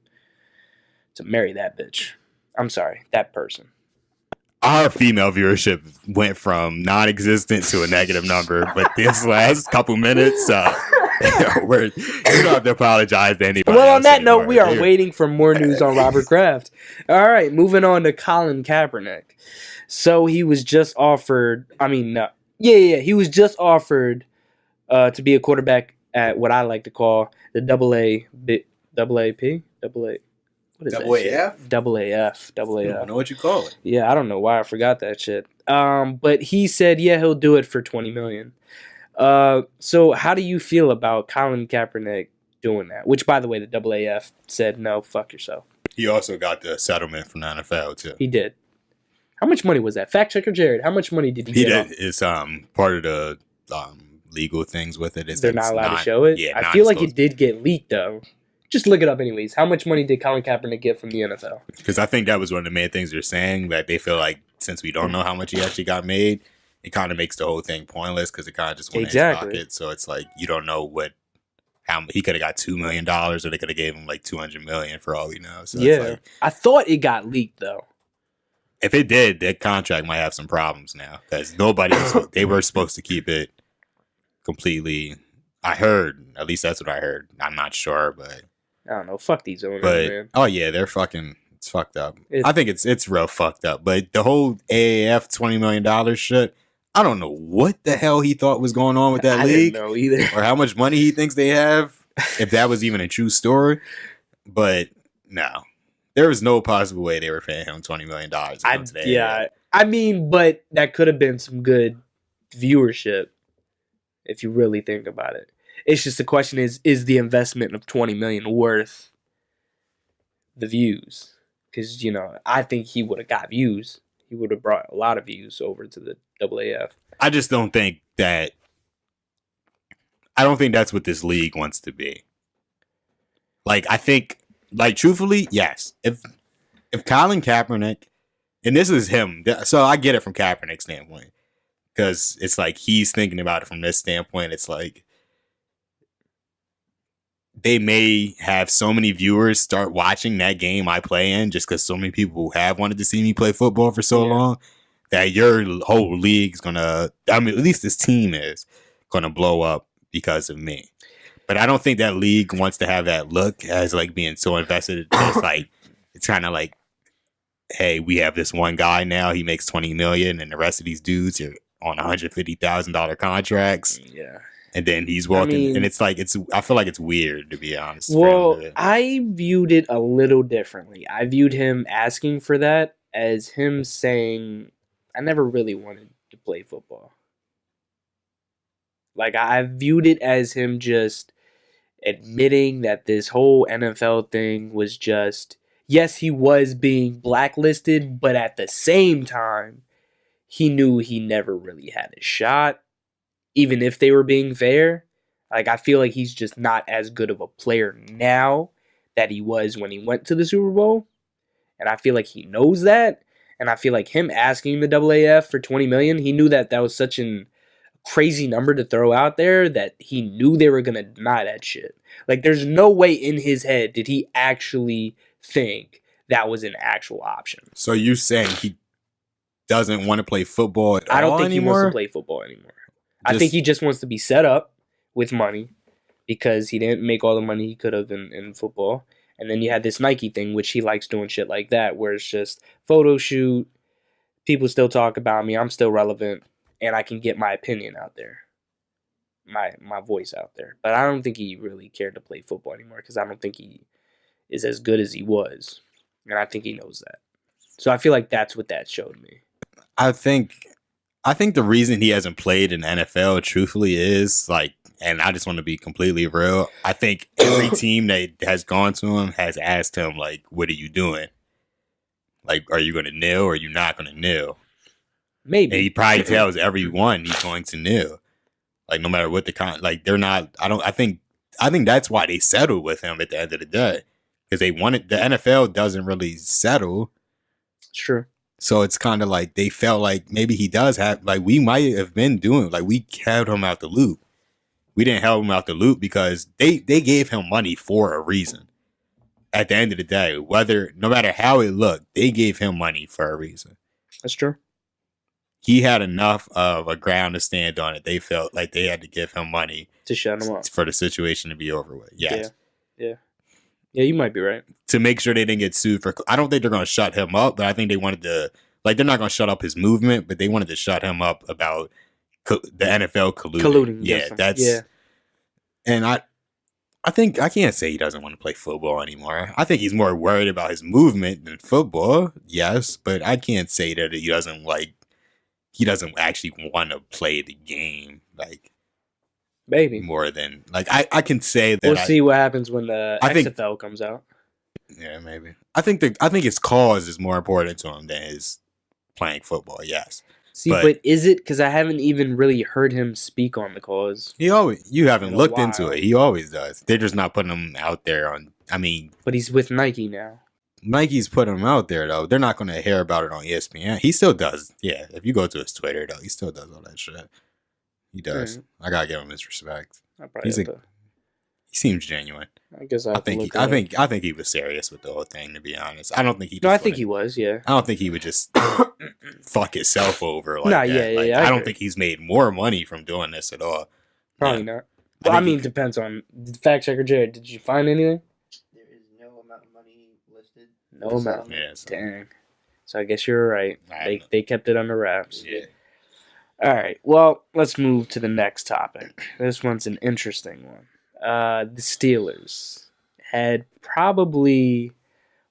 to marry that bitch. I'm sorry, that person. Our female viewership went from non-existent to a negative number, but this last couple minutes, You don't have to apologize to anybody. Well, on that anymore. note, we are waiting for more news on Robert Kraft. All right, moving on to Colin Kaepernick. So he was just offered. I mean, no, yeah. He was just offered to be a quarterback at what I like to call the double AP. What is Double that shit? AF? Double AF. Double I AF. don't know what you call it. Yeah, I don't know why I forgot that shit. But he said, yeah, he'll do it for $20 million. So how do you feel about Colin Kaepernick doing that? Which, by the way, the AAF said, no, fuck yourself. He also got the settlement from the NFL too. He did. How much money was that? Fact checker Jared, how much money did he get? It's part of the legal things with it. They're not allowed to show it? Yeah, I feel like it did get leaked, though. Just look it up anyways. How much money did Colin Kaepernick get from the NFL? Because I think that was one of the main things they're saying, that they feel like since we don't know how much he actually got made, it kind of makes the whole thing pointless because it kind of just went in his pocket. So it's like you don't know how he could have got $2 million or they could have gave him like $200 million for all we know. So yeah, it's like, I thought it got leaked though. If it did, that contract might have some problems now because they were supposed to keep it completely. I heard, at least that's what I heard. I'm not sure, but I don't know. Fuck these owners, man. Oh yeah, they're fucking. It's fucked up. I think it's real fucked up. But the whole AAF $20 million shit, I don't know what the hell he thought was going on with that league. I didn't know either. Or how much money he thinks they have, if that was even a true story. But no, there was no possible way they were paying him $20 million. I mean, but that could have been some good viewership if you really think about it. It's just the question is the investment of $20 million worth the views? Because, I think he would have got views. He would have brought a lot of views over to the AAF. I just don't think that. I don't think that's what this league wants to be. Like, I think, truthfully, yes. If Colin Kaepernick, and this is him, so I get it from Kaepernick's standpoint. Because it's like he's thinking about it from this standpoint. It's like they may have so many viewers start watching that game I play in just because so many people have wanted to see me play football for so long that your whole league's gonna, at least this team is gonna blow up because of me. But I don't think that league wants to have that look as like being so invested. It's kind of like, hey, we have this one guy now, he makes $20 million and the rest of these dudes are on $150,000 contracts. Yeah. And then he's walking, and it's like I feel like it's weird, to be honest. Well, I viewed it a little differently. I viewed him asking for that as him saying, "I never really wanted to play football." Like, I viewed it as him just admitting that this whole NFL thing was just, yes, he was being blacklisted, but at the same time, he knew he never really had a shot. Even if they were being fair, like, I feel like he's just not as good of a player now that he was when he went to the Super Bowl. And I feel like he knows that. And I feel like him asking the AAF for $20 million, he knew that was such a crazy number to throw out there that he knew they were going to deny that shit. Like, there's no way in his head did he actually think that was an actual option. So you saying he doesn't want to play football at all anymore? I don't think he wants to play football anymore. I think he just wants to be set up with money because he didn't make all the money he could have in football. And then you had this Nike thing, which he likes doing shit like that, where it's just photo shoot, people still talk about me, I'm still relevant, and I can get my opinion out there, my voice out there. But I don't think he really cared to play football anymore because I don't think he is as good as he was. And I think he knows that. So I feel like that's what that showed me. I think the reason he hasn't played in the NFL, truthfully, is like, and I just want to be completely real. I think every team that has gone to him has asked him, like, what are you doing? Like, are you going to kneel or are you not going to kneel? Maybe. And he probably tells everyone he's going to kneel. Like, no matter what they're not, I think that's why they settled with him at the end of the day. Because the NFL doesn't really settle. It's true. So it's kind of like they felt like maybe he does have, like, we might have been doing, like, we held him out the loop. We didn't help him out the loop because they gave him money for a reason. At the end of the day, no matter how it looked, they gave him money for a reason. That's true. he had enough of a ground to stand on it. They felt like they had to give him money to shut him up for the situation to be over with. Yes. Yeah. You might be right. To make sure they didn't get sued for. I don't think they're going to shut him up, but I think they wanted to. Like, they're not going to shut up his movement, but they wanted to shut him up about the NFL colluding. Yeah, that's. Yeah. And I think I can't say he doesn't want to play football anymore. I think he's more worried about his movement than football. Yes, but I can't say that he doesn't actually want to play the game like maybe more than like I can say that we'll see what happens when the XFL comes out. Yeah, maybe. I think his cause is more important to him than his playing football. Yes. See, but is it? Because I haven't even really heard him speak on the cause. You haven't looked into it. He always does. They're just not putting him out there on. I mean, but he's with Nike now. Nike's putting him out there though. They're not going to hear about it on ESPN. He still does. Yeah, if you go to his Twitter though, he still does all that shit. He does. I gotta give him his respect. He seems genuine. I guess I think he was serious with the whole thing. To be honest, I don't think he. No, I think he was. Yeah. I don't think he would just fuck himself over like that. Yeah. I don't think he's made more money from doing this at all. Probably not. Well, I mean, it depends on fact checker Jared. Did you find anything? There is no amount of money listed. No amount. Yeah, Dang. So I guess you're right. They kept it under wraps. Yeah. All right. Well, let's move to the next topic. This one's an interesting one. The Steelers had probably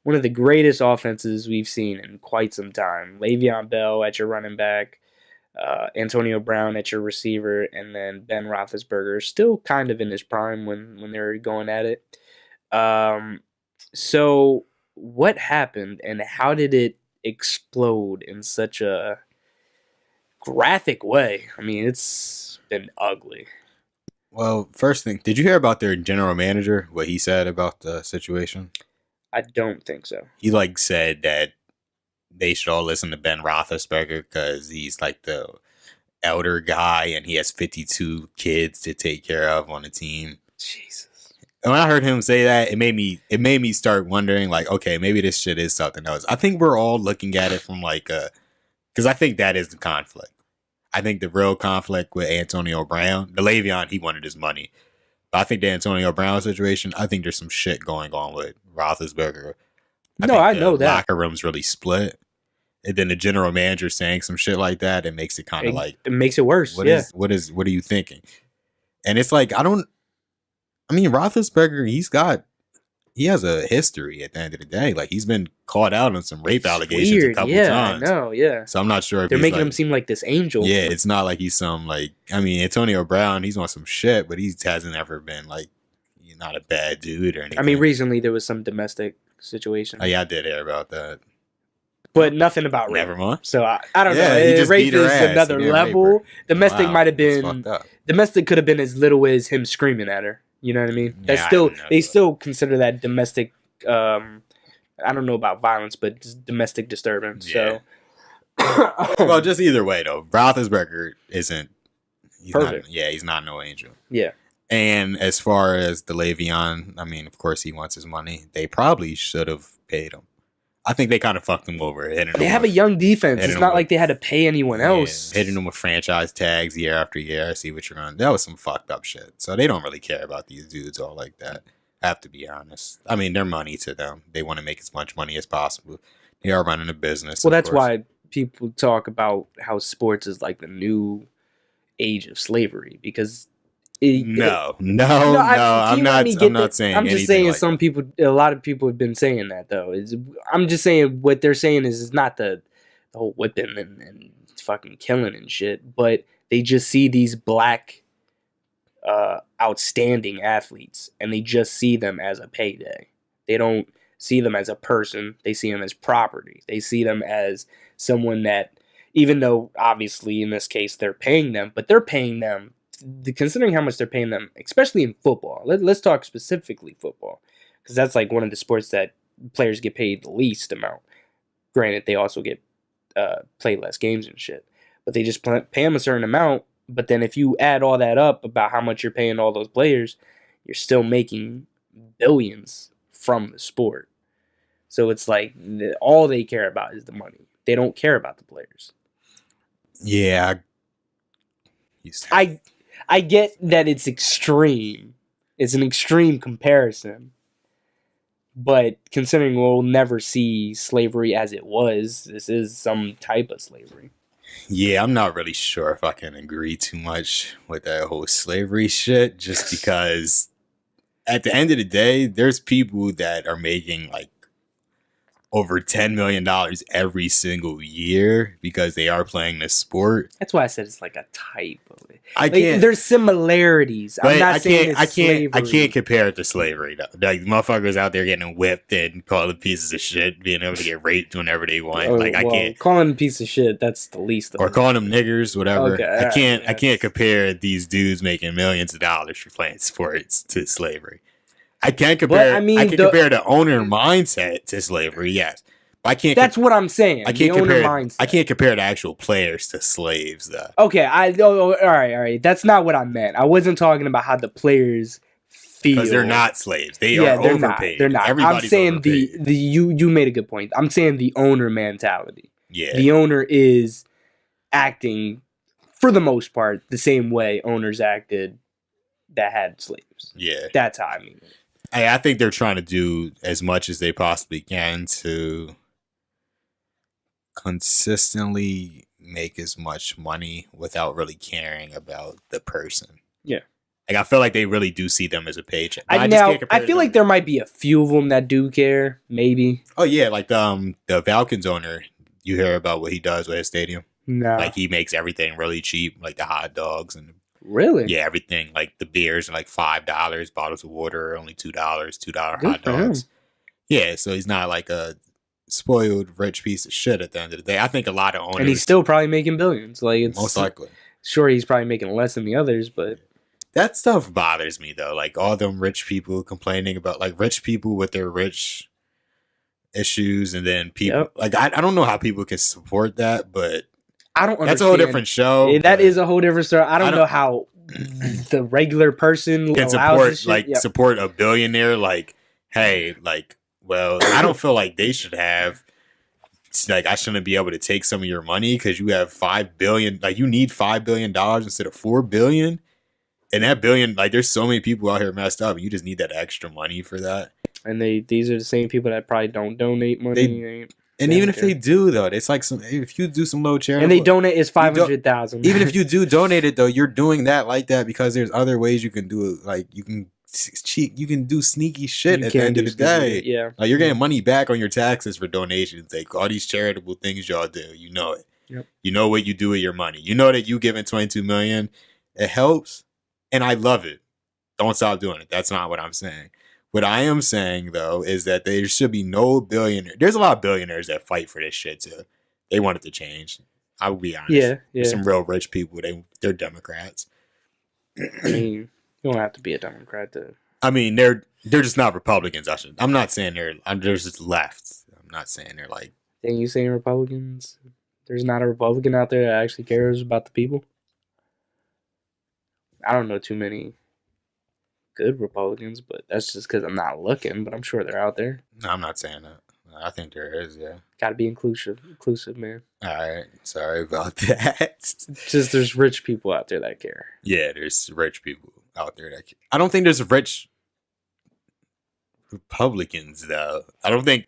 one of the greatest offenses we've seen in quite some time. Le'Veon Bell at your running back, Antonio Brown at your receiver, and then Ben Roethlisberger, still kind of in his prime when they were going at it. So what happened, and how did it explode in such a graphic way? I mean, it's been ugly. Well, first thing, did you hear about their general manager, what he said about the situation? I don't think so. He said that they should all listen to Ben Roethlisberger because he's like the elder guy and he has 52 kids to take care of on the team. Jesus. And when I heard him say that, it made me start wondering like, okay, maybe this shit is something else. I think we're all looking at it from because I think that is the conflict. I think the real conflict with Antonio Brown, the Le'Veon, he wanted his money. But I think the Antonio Brown situation, I think there's some shit going on with Roethlisberger. I know that. Locker room's really split. And then the general manager saying some shit like that, it makes it kind of like... It makes it worse, what are you thinking? And it's like, Roethlisberger, he has a history at the end of the day. Like, he's been caught out on some rape allegations a couple times. I know, yeah. So I'm not sure if they're making him seem like this angel. Yeah, it's not like he's some Antonio Brown, he's on some shit, but he hasn't ever been like, he's not a bad dude or anything. I mean, recently there was some domestic situation. Oh yeah, I did hear about that. But nothing about rape. Never mind. So I don't know. Rape is another level. Domestic might have been. Domestic could have been as little as him screaming at her. You know what I mean? They still consider that domestic. I don't know about violence, but domestic disturbance. Yeah. So, well, just either way though, Roethlisberger isn't perfect. He's not no angel. Yeah. And as far as the Le'Veon, I mean, of course he wants his money. They probably should have paid him. I think they kind of fucked him over. They have a young defense. It's not like they had to pay anyone else. Hitting them with franchise tags year after year. I see what you're on. That was some fucked up shit. So they don't really care about these dudes all like that. I have to be honest. I mean, they're money to them. They want to make as much money as possible. They are running a business. Well, that's why people talk about how sports is like the new age of slavery because... I'm not saying. I'm just saying a lot of people have been saying that though. I'm just saying what they're saying is not the whole whipping and fucking killing and shit, but they just see these black outstanding athletes and they just see them as a payday. They don't see them as a person. They see them as property. They see them as someone that, even though obviously in this case they're paying them, but they're paying them. Considering how much they're paying them, especially in football, let's talk specifically football, because that's like one of the sports that players get paid the least amount. Granted, they also get play less games and shit, but they just pay them a certain amount. But then if you add all that up about how much you're paying all those players, you're still making billions from the sport. So it's like all they care about is the money. They don't care about the players. Yeah, I get that it's extreme. It's an extreme comparison. But considering we'll never see slavery as it was, this is some type of slavery. yeah, I'm not really sure if I can agree too much with that whole slavery shit, just because at the end of the day, there's people that are making like over $10 million every single year because they are playing this sport. That's why I said it's like a type of it. I can't. There's similarities. I'm not saying it's slavery. I can't compare it to slavery though. Like motherfuckers out there getting whipped and called pieces of shit, being able to get raped whenever they want. I can't. Calling them a piece of shit. That's the least of or it. calling them niggers, whatever. Okay, I can't compare these dudes making millions of dollars for playing sports to slavery. I can compare. I can compare the owner mindset to slavery. Yes, but I can't. That's what I'm saying. I can't compare. I can't compare the actual players to slaves, though. Okay, all right. That's not what I meant. I wasn't talking about how the players feel because they're not slaves. They are overpaid. They're not. I'm saying overpaid. You made a good point. I'm saying the owner mentality. Yeah, the owner is acting for the most part the same way owners acted that had slaves. Yeah, that's how I mean it. I think they're trying to do as much as they possibly can to consistently make as much money without really caring about the person. Yeah. Like, I feel like they really do see them as a paycheck. I feel like there might be a few of them that do care, maybe. Oh, yeah, like the Falcons owner, you hear about what he does with his stadium? No. Like, he makes everything really cheap, like the hot dogs and really? Yeah, everything. Like the beers are like $5, bottles of water are only $2 hot dogs. Yeah, so he's not like a spoiled rich piece of shit at the end of the day. I think a lot of owners, and he's still probably making billions. Like, it's most likely. Sure, he's probably making less than the others, but that stuff bothers me though. Like all them rich people complaining about like rich people with their rich issues, and then people like I don't know how people can support that, but I don't understand. That's a whole different show. That is a whole different story. I don't know how the regular person can support a billionaire. Like, hey, like, well, I don't feel like they should have. It's like, I shouldn't be able to take some of your money because you have $5 billion. Like, you need $5 billion instead of $4 billion. And that billion, like, there's so many people out here messed up. You just need that extra money for that. And these are the same people that probably don't donate money. And even if they do, though, it's like if you do some low charity, and they donate is $500,000. Even if you do donate it, though, you're doing that like that because there's other ways you can do it. Like you can cheat, you can do sneaky shit at the end of the day. Yeah, like you're getting money back on your taxes for donations. Like all these charitable things y'all do, you know it. Yep. You know what you do with your money. You know that you giving $22 million, it helps, and I love it. Don't stop doing it. That's not what I'm saying. What I am saying, though, is that there should be no billionaire. There's a lot of billionaires that fight for this shit, too. They want it to change. I will be honest. Yeah. There's some real rich people. They're Democrats. I mean, you don't have to be a Democrat to... I mean, they're just not Republicans. I'm not saying they're just left. I'm not saying they're like... Then you saying Republicans? There's not a Republican out there that actually cares about the people? I don't know too many good Republicans, but that's just because I'm not looking, but I'm sure they're out there. No, I'm not saying that. I think there is, yeah. Gotta be inclusive, man. All right, sorry about that. Just there's rich people out there that care. Yeah, there's rich people out there that care. I don't think there's rich Republicans, though. I don't think...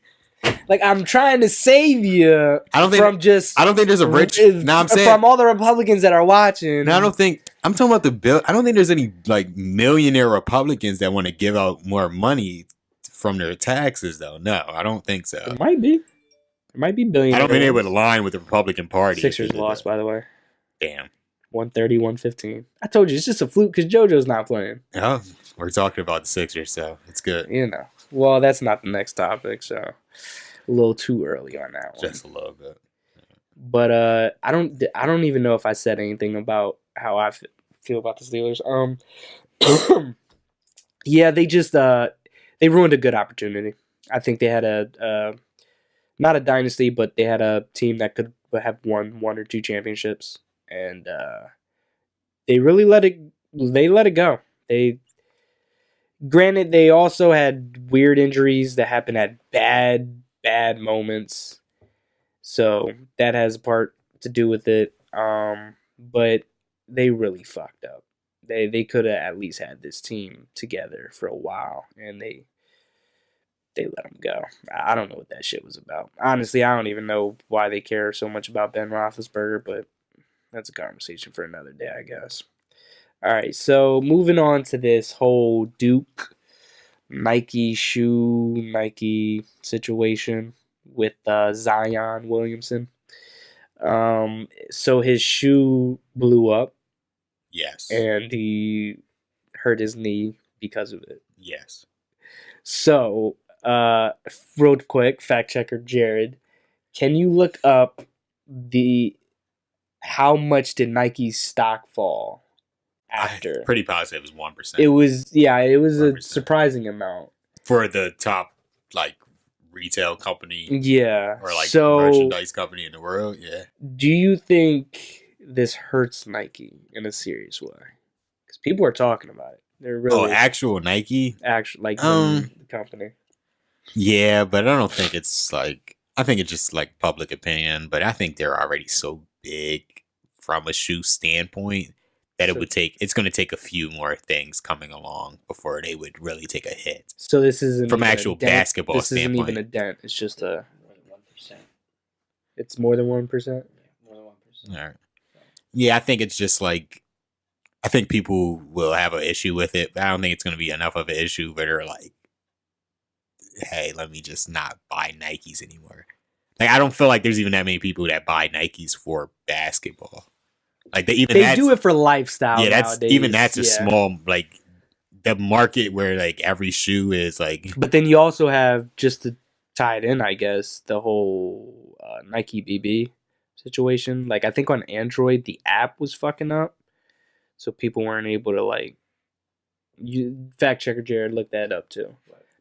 Like, I'm trying to save you I don't think there's a rich... No, I'm saying... From all the Republicans that are watching. No, I don't think... I'm talking about the bill. I don't think there's any, like, millionaire Republicans that want to give out more money from their taxes, though. No, I don't think so. It might be. There might be billionaires. I don't think they would align with the Republican Party. Sixers lost, by the way. Damn. 130, 115. I told you, it's just a fluke because JoJo's not playing. Yeah, we're talking about the Sixers, so it's good. You know. Well, that's not the next topic, so a little too early on that one. Just a little bit. But I don't even know if I said anything about how I feel about the Steelers. Yeah, they just they ruined a good opportunity. I think they had a not a dynasty, but they had a team that could have won one or two championships, and they really let it go. Granted, they also had weird injuries that happened at bad moments, so that has a part to do with it. But they really fucked up. They could have at least had this team together for a while, and they let him go. I don't know what that shit was about. Honestly, I don't even know why they care so much about Ben Roethlisberger, but that's a conversation for another day, I guess. All right, so moving on to this whole Duke Nike situation with Zion Williamson. So his shoe blew up. Yes. And he hurt his knee because of it. Yes. So, real quick, fact checker Jared, can you look up how much did Nike's stock fall after? I'm pretty positive it was 1%. It was 1%. a surprising amount For the top retail company. Yeah. Or merchandise company in the world. Yeah. Do you think this hurts Nike in a serious way? Because people are talking about it. They're really actual Nike? The company. Yeah, but I don't think it's I think it's just public opinion, but I think they're already so big from a shoe standpoint that it's going to take a few more things coming along before they would really take a hit. So this isn't from actual basketball standpoint. This isn't even a dent. It's just more than 1%. It's more than 1%? Yeah, more than 1%. All right. Yeah, I think it's just I think people will have an issue with it, but I don't think it's going to be enough of an issue where they're hey, let me just not buy Nikes anymore. I don't feel like there's even that many people that buy Nikes for basketball. They do it for lifestyle. Yeah, nowadays. That's a small the market where every shoe is But then you also have, just to tie it in, I guess, the whole Nike BB situation. I think on Android the app was fucking up, so people weren't able to fact checker Jared looked that up too.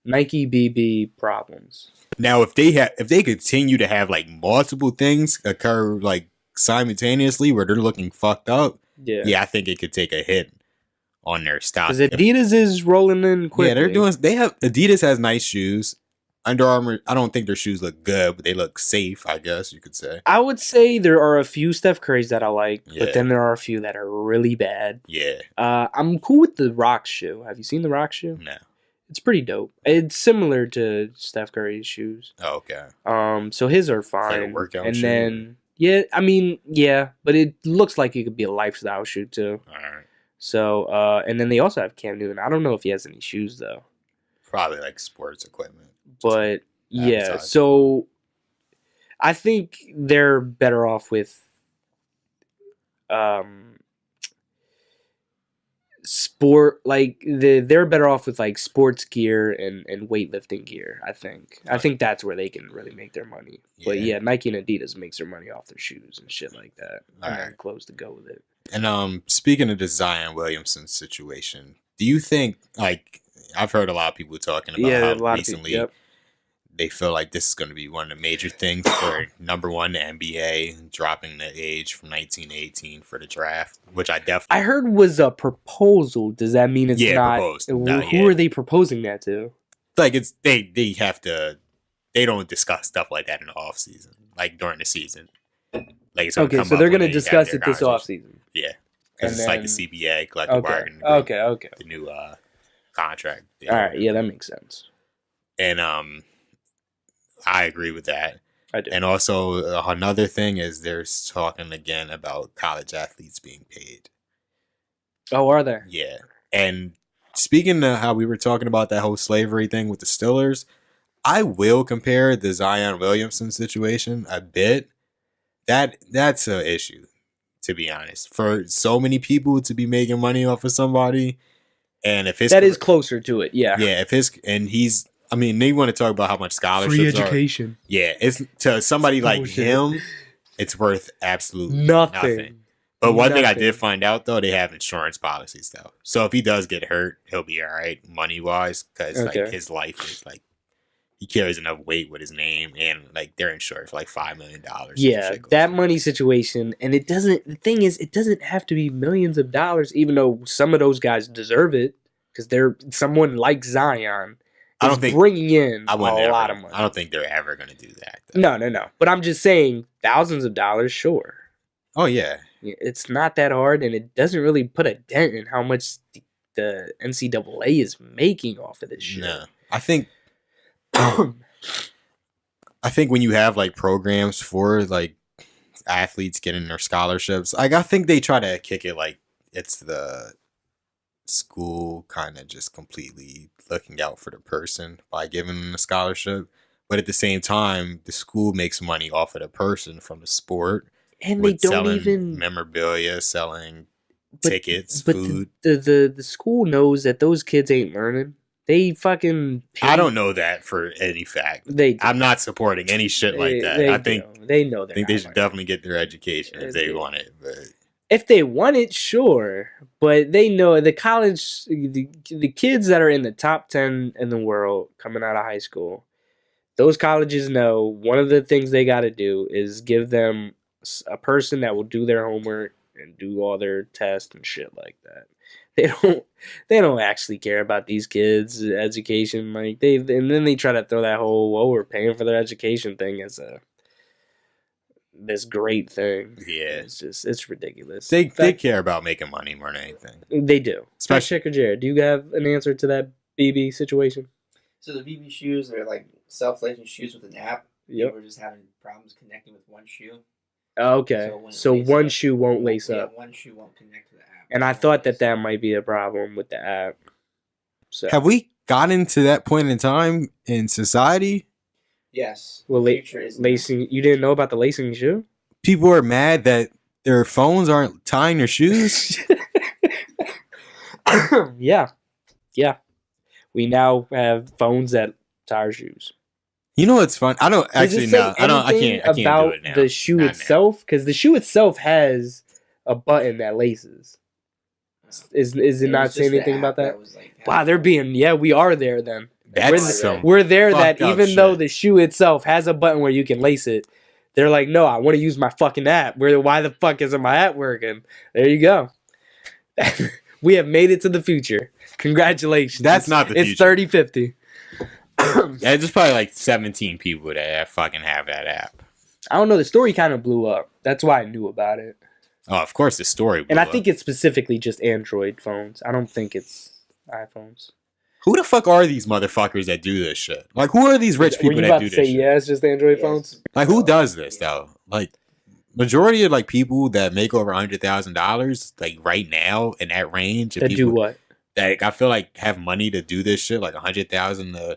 Nike BB problems. Now, if they continue to have multiple things occur simultaneously where they're looking fucked up, yeah, I think it could take a hit on their stock. Because Adidas is rolling in quickly. Yeah, Adidas has nice shoes. Under Armour, I don't think their shoes look good, but they look safe, I guess you could say. I would say there are a few Steph Currys that I like, but then there are a few that are really bad. Yeah. I'm cool with the Rock shoe. Have you seen the Rock shoe? No. It's pretty dope. It's similar to Steph Curry's shoes. Oh, okay. So his are fine. A workout and shoe? Then but it looks like it could be a lifestyle shoe too. All right. So and then they also have Cam Newton. I don't know if he has any shoes though. Probably sports equipment. But yeah, so I think they're better off with sport, they're better off with sports gear and weightlifting gear. I think that's where they can really make their money. Yeah. But yeah, Nike and Adidas makes their money off their shoes and shit like that. And then clothes to go with it. And speaking of the Zion Williamson situation, do you think I've heard a lot of people talking about how recently they feel like this is going to be one of the major things for number one, the NBA dropping the age from 19 to 18 for the draft, which I heard was a proposal. Does that mean it's not? Proposed. Who are they proposing that to? It's they have to. They don't discuss stuff like that in the off season, during the season. It's okay, so they're going to discuss it this off season. Yeah, because it's the CBA collective bargaining. Okay. The new contract. All right, yeah, that makes sense. And I agree with that. I do. And also another thing is there's talking again about college athletes being paid. Oh, are there? Yeah. And speaking of how we were talking about that whole slavery thing with the Stillers, I will compare the Zion Williamson situation a bit. That's an issue, to be honest. For so many people to be making money off of somebody, and if that is closer to it, yeah. Yeah, they want to talk about how much scholarships free education. Yeah, it's to somebody like him, it's worth absolutely nothing. But one thing I did find out though, they have insurance policies though. So if he does get hurt, he'll be all right money wise because his life is he carries enough weight with his name and they're insured for $5 million. Yeah, that money situation, and it doesn't. The thing is, it doesn't have to be millions of dollars, even though some of those guys deserve it because they're someone like Zion. I don't think bringing in a lot of money. I don't think they're ever going to do that. Though. No. But I'm just saying, thousands of dollars, sure. Oh yeah. It's not that hard, and it doesn't really put a dent in how much the NCAA is making off of this shit. No. I think when you have like programs for like athletes getting their scholarships, like I think they try to kick it like it's the school kind of just completely looking out for the person by giving them a scholarship. But at the same time, the school makes money off of the person from the sport And they with don't selling even memorabilia, selling but, tickets, but food. the school knows that those kids ain't learning. They fucking I don't know that for any fact. They do. I'm not supporting any shit like that. I think they know I think they should definitely get their education if they want it. But if they want it, sure. But they know the college, the kids that are in the top 10 in the world coming out of high school, those colleges know one of the things they got to do is give them a person that will do their homework and do all their tests and shit like that. They don't actually care about these kids' education. Like and then they try to throw that whole we're paying for their education thing as this great thing. yeah, it's ridiculous. They care about making money more than anything. They do. Especially Checker Jared, do you have an answer to that BB situation? So the BB shoes, they're like self-lacing shoes with an app. Yep. We're just having problems connecting with one shoe. Okay. So one shoe won't lace Yeah, up. one shoe won't connect to the app. And I thought that might be a problem with the app. So have we gotten to that point in time in society? Yes. Well, lacing. You didn't know about the lacing shoe? People are mad that their phones aren't tying their shoes. Yeah. We now have phones that tie our shoes. You know what's fun? I don't actually know. I can't about do it now. The shoe Not itself, because the shoe itself has a button that laces. Is it not saying anything about that? Wow, they're being we are there then. We're there that even though the shoe itself has a button where you can lace it, they're like, no, I want to use my fucking app. Why the fuck isn't my app working? There you go. We have made it to the future. Congratulations. That's not the future. It's 3050. Yeah, there's probably like 17 people that fucking have that app. I don't know. The story kind of blew up. That's why I knew about it. Oh, of course the story blew And I up. think it's specifically just Android phones. I don't think it's iPhones. Who the fuck are these motherfuckers that do this shit? Like, who are these rich people that do this shit? Yeah, it's just Android phones? Like, who does this, though? Like, majority of, like, people that make over $100,000, like, right now, in that range. That do what? Like, I feel like have money to do this shit, like $100,000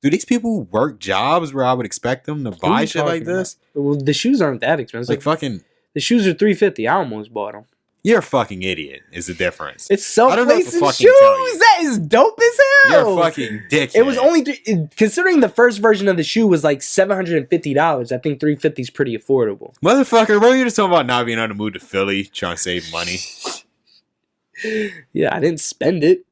do these people work jobs where I would expect them to buy shit like this? Well, the shoes aren't that expensive. Like, fucking... The shoes are $350. I almost bought them. You're a fucking idiot, is the difference. It's self-lacing shoes? That is dope as hell. You're a fucking dickhead. It was only, considering the first version of the shoe was like $750, I think $350 is pretty affordable. Motherfucker, remember you just talking about not being able to move to Philly, trying to save money? Yeah, I didn't spend it.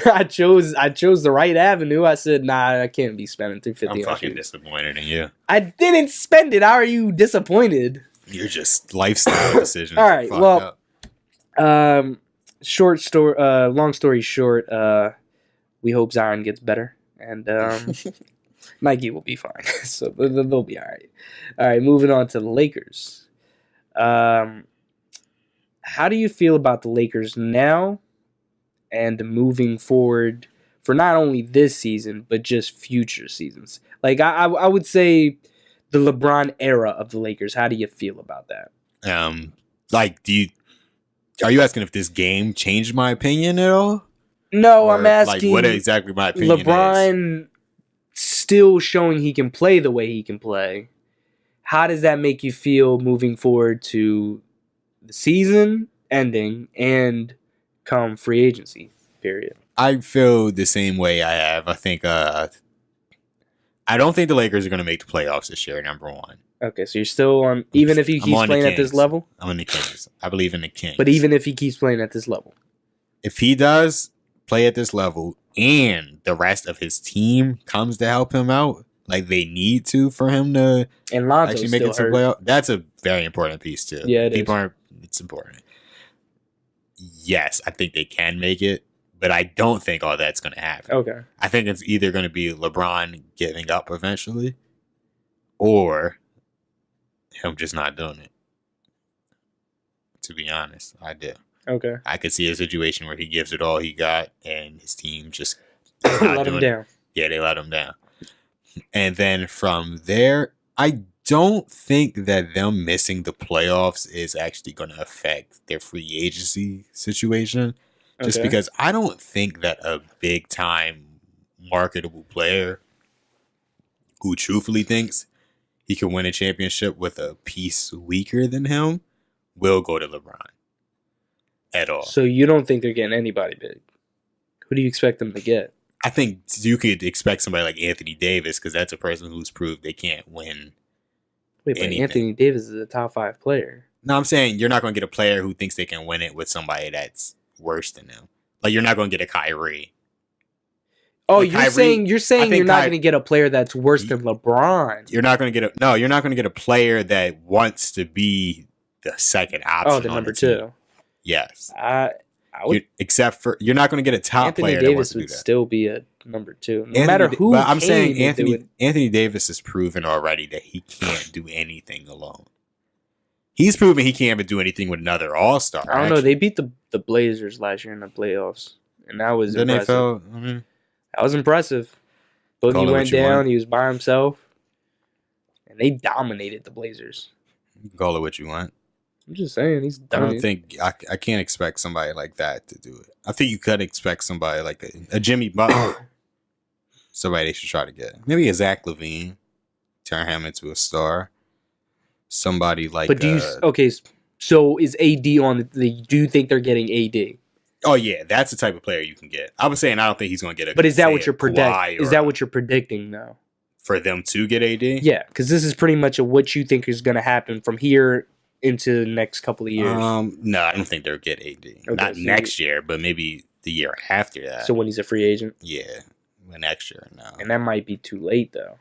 I chose the right avenue. I said, nah, I can't be spending $350. I'm fucking disappointed in you. I didn't spend it. How are you disappointed? You're just lifestyle decisions. All right, well, long story short, we hope Zion gets better, and Nike will be fine. So they'll be all right. All right, moving on to the Lakers. How do you feel about the Lakers now and moving forward for not only this season but just future seasons? Like I would say the LeBron era of the Lakers. How do you feel about that? Like, are you asking if this game changed my opinion at all? No, I'm asking like what exactly my opinion LeBron is. Still showing he can play the way he can play. How does that make you feel moving forward to the season ending and come free agency period? I feel the same way I have. I think I don't think the Lakers are going to make the playoffs this year, number one. Okay, so you're still on, even if he keeps playing at this level? I'm on the Kings. I believe in the Kings. But even if he keeps playing at this level? If he does play at this level and the rest of his team comes to help him out, like they need to for him to and Lonzo's actually make it to playoff, that's a very important piece too. Yeah, it's important. Yes, I think they can make it, but I don't think all that's going to happen. Okay. I think it's either going to be LeBron giving up eventually or him just not doing it. To be honest, I do. Okay. I could see a situation where he gives it all he got, and his team just is not Let him doing down. it. Yeah, they let him down. And then from there, I don't think that them missing the playoffs is actually going to affect their free agency situation. Just Okay. because I don't think that a big time marketable player who truthfully thinks he can win a championship with a piece weaker than him will go to LeBron at all. So you don't think they're getting anybody big? Who do you expect them to get? I think you could expect somebody like Anthony Davis because that's a person who's proved they can't win. Wait, but anything. Anthony Davis is a top 5 player. No, I'm saying you're not going to get a player who thinks they can win it with somebody that's worse than them. Like you're not going to get a Kyrie. Oh, Like you're Kyrie- saying you're not Ky- going to get a player that's worse than LeBron. You're not going to get you're not going to get a player that wants to be the second option. Oh, the on number the team. 2. Yes. I would. Except for you're not going to get a top Anthony player that wants Davis to do would that. still be a number 2, no matter who. But I'm saying came, Anthony Davis has proven already that he can't do anything alone. He's proven he can't even do anything with another All-Star. I don't know. They beat the Blazers last year in the playoffs, and that was Then they impressive. fell. That was impressive. Call Boogie it went what you down. want. He was by himself, and they dominated the Blazers. You can call it what you want. I'm just saying, he's I done don't it. think I can't expect somebody like that to do it. I think you could expect somebody like a Jimmy Butler. Somebody they should try to get. Maybe a Zach LaVine. Turn him into a star. Somebody like. But do you okay? So is AD on the? Do you think they're getting AD? Oh yeah, that's the type of player you can get. I was saying I don't think he's going to get a. But is that say what a you're predicting? Kawhi Is or that what you're predicting though? for them to get AD? Yeah, because this is pretty much what you think is going to happen from here into the next couple of years. No, I don't think they'll get AD. Okay, Not so next year, but maybe the year after that. So when he's a free agent, yeah, next year. No, and that might be too late though.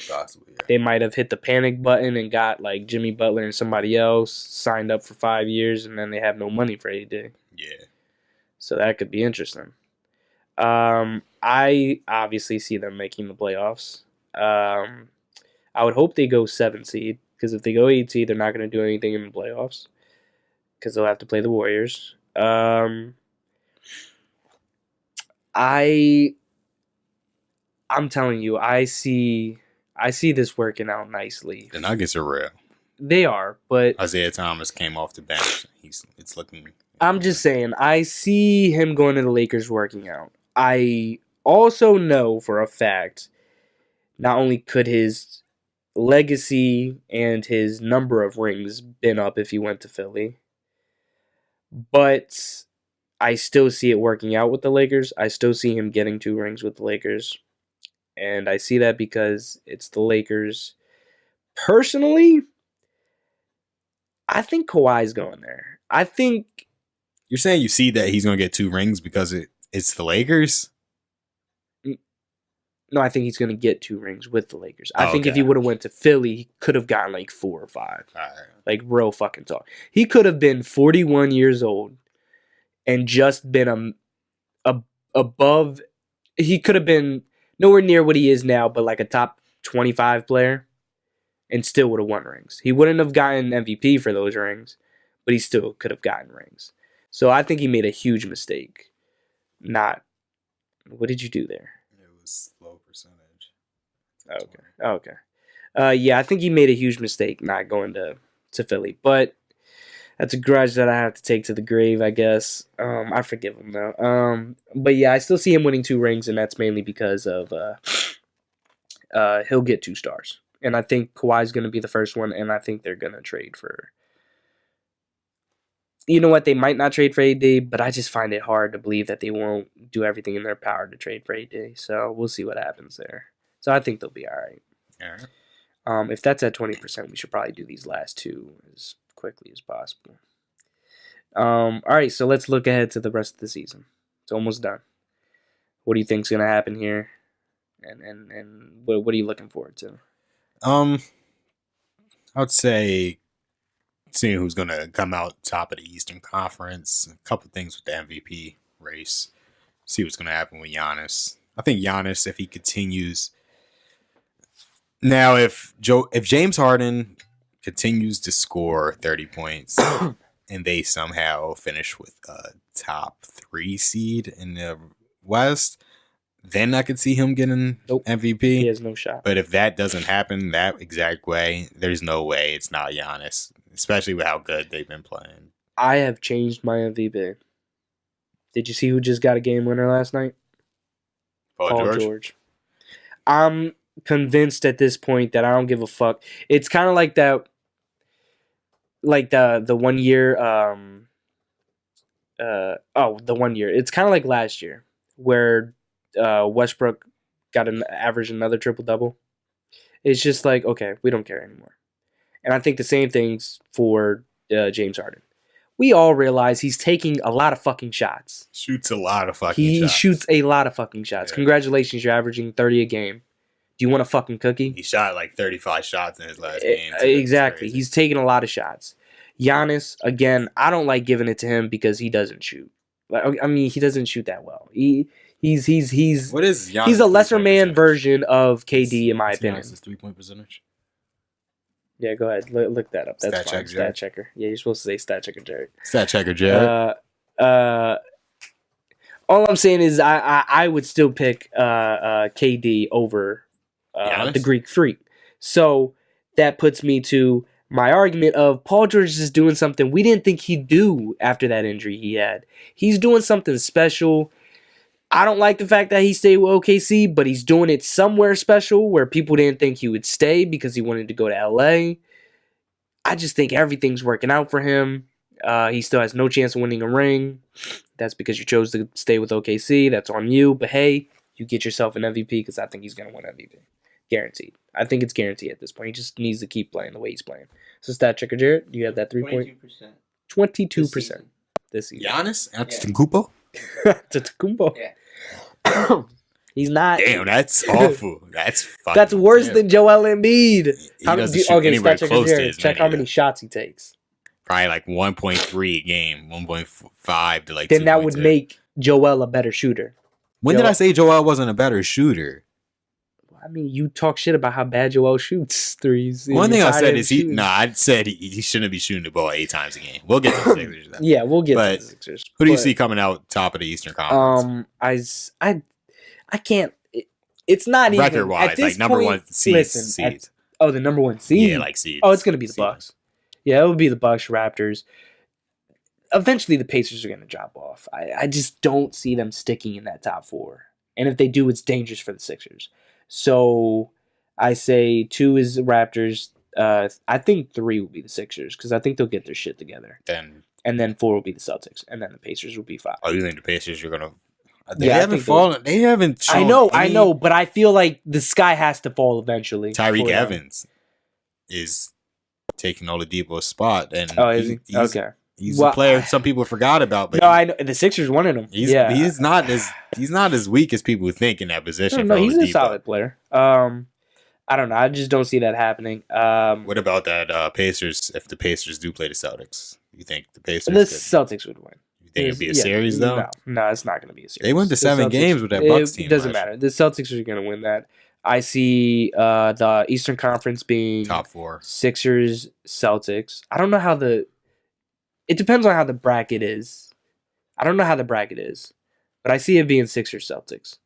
possibly. Yeah. They might have hit the panic button and got like Jimmy Butler and somebody else signed up for 5 years, and then they have no money for AD. Yeah. So that could be interesting. I obviously see them making the playoffs. I would hope they go 7 seed, because if they go 8 seed, they're not going to do anything in the playoffs because they'll have to play the Warriors. I'm telling you, I see this working out nicely. The Nuggets are real. They are, but Isaiah Thomas came off the bench. It's looking. I'm just saying, I see him going to the Lakers working out. I also know for a fact, not only could his legacy and his number of rings been up if he went to Philly, but I still see it working out with the Lakers. I still see him getting 2 rings with the Lakers. And I see that because it's the Lakers. Personally, I think Kawhi's going there. I think... You're saying you see that he's going to get 2 rings because it's the Lakers? No, I think he's going to get 2 rings with the Lakers. I think if Okay. he would have went to Philly, he could have gotten like 4 or 5. All right. Like real fucking talk. He could have been 41 years old and just been above... He could have been nowhere near what he is now, but like a top 25 player, and still would have won rings. He wouldn't have gotten MVP for those rings, but he still could have gotten rings. So I think he made a huge mistake. Not... What did you do there? It was low percentage. Okay. Yeah, I think he made a huge mistake not going to Philly. But that's a grudge that I have to take to the grave, I guess. I forgive him, though. But yeah, I still see him winning 2 rings, and that's mainly because of he'll get 2 stars. And I think Kawhi's going to be the first one, and I think they're going to trade for... You know what? They might not trade for AD, but I just find it hard to believe that they won't do everything in their power to trade for AD. So we'll see what happens there. So I think they'll be all right. All right. If that's at 20%, we should probably do these last 2 as quickly as possible. All right, so let's look ahead to the rest of the season. It's almost done. What do you think's going to happen here? And what are you looking forward to? I would say seeing who's going to come out top of the Eastern Conference. A couple things with the MVP race. See what's going to happen with Giannis. I think Giannis, if he continues... Now, if James Harden continues to score 30 points and they somehow finish with a top 3 seed in the West, then I could see him getting Nope. MVP. He has no shot. But if that doesn't happen that exact way, there's no way it's not Giannis, especially with how good they've been playing. I have changed my MVP. Did you see who just got a game winner last night? Paul George. I'm convinced at this point that I don't give a fuck. It's kind of like that, like the 1 year. The 1 year. It's kind of like last year where Westbrook got an average another triple double. It's just like, okay, we don't care anymore. And I think the same thing's for James Harden. We all realize he's taking a lot of fucking shots. Shoots a lot of fucking He shots. shoots a lot of fucking shots. Yeah. Congratulations, you're averaging 30 a game. Do you want a fucking cookie? He shot like 35 shots in his last game. Exactly. He's taking a lot of shots. Giannis, again, I don't like giving it to him because he doesn't shoot. I mean, he doesn't shoot that well. He's What is Giannis' he's a lesser 3-point man percentage? version of KD in my What's opinion. Giannis' 3-point percentage? Yeah, go ahead. Look that up. That's Stat fine. check, Jared. Stat checker. Yeah, you're supposed to say stat checker, Jared. Stat checker, Jared. All I'm saying is I would still pick KD over Giannis? the Greek Freak. So that puts me to my argument of Paul George is doing something we didn't think he'd do after that injury he had. He's doing something special. I don't like the fact that he stayed with OKC, but he's doing it somewhere special where people didn't think he would stay because he wanted to go to LA. I just think everything's working out for him. He still has no chance of winning a ring. That's because you chose to stay with OKC. That's on you. But hey, you get yourself an MVP because I think he's going to win MVP. Guaranteed. I think it's guaranteed at this point. He just needs to keep playing the way he's playing. So stat checker, Jared, do you have that 3-point? 22% this season. Giannis? Antetokounmpo? Antetokounmpo. Yeah. He's not. Damn, that's awful. That's fucking That's worse terrible. than Joel Embiid. He doesn't shoot Okay, anywhere stat checker, close to Jared. his Check many, how many though. shots he takes. Probably like 1.3 a game, 1.5 to like Then that would 2.2. make Joel a better shooter. When did I say Joel wasn't a better shooter? I mean, you talk shit about how bad Joel shoots threes. One thing I said is shooting. I said he shouldn't be shooting the ball 8 times a game. We'll get to the Sixers. Though. Yeah, we'll get But to the Sixers. Who do you But, see coming out top of the Eastern Conference? I can't. It's not even Record wise, at this like number point, one seeds. Listen, the number one seed. Yeah, like seeds. Oh, it's gonna be the Seeds. Bucks. Yeah, it would be the Bucks, Raptors. Eventually, the Pacers are gonna drop off. I just don't see them sticking in that top 4. And if they do, it's dangerous for the Sixers. So I say 2 is the Raptors. I think 3 will be the Sixers because I think they'll get their shit together. Then, And then 4 will be the Celtics, and then the Pacers will be 5. oh, you think the Pacers are gonna? They Yeah, I haven't think they'll- fallen. They haven't. I shown know, any- but I feel like the sky has to fall eventually. Tyreek for them. Evans is taking Oladipo's spot, and Oh, is he? he's, Okay. he's Well, a player some people forgot about. But No, I know the Sixers wanted him. he's Yeah, he's not as weak as people think in that position. No, for he's a Oladipo. solid player. I don't know. I just don't see that happening. What about that Pacers? If the Pacers do play the Celtics, you think the Pacers? The could, Celtics would win. you think it'd be a Yeah, series though? No, it's not going to be a series. They went to The 7 Celtics- games with that Bucks team. It doesn't last matter. The Celtics are going to win that. I see the Eastern Conference being year. Top 4. Sixers, Celtics. I don't know how it depends on how the bracket is. I don't know how the bracket is, but I see it being Sixers, Celtics.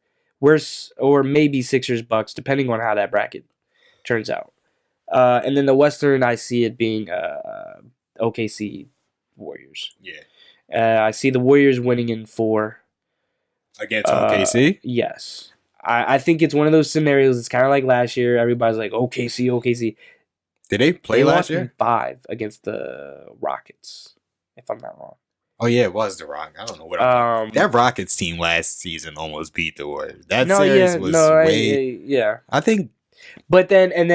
Or maybe Sixers, Bucks, depending on how that bracket turns out. And then the Western, I see it being OKC, Warriors. Yeah, I see the Warriors winning in 4. against OKC. Yes. I think it's one of those scenarios. It's kind of like last year. Everybody's like, OKC. Did they play They last lost in year? 5 against the Rockets, if I'm not wrong. Oh yeah, it was the Rock. I don't know what. That Rockets team last season almost beat the Warriors. That series was way. yeah. I think But then in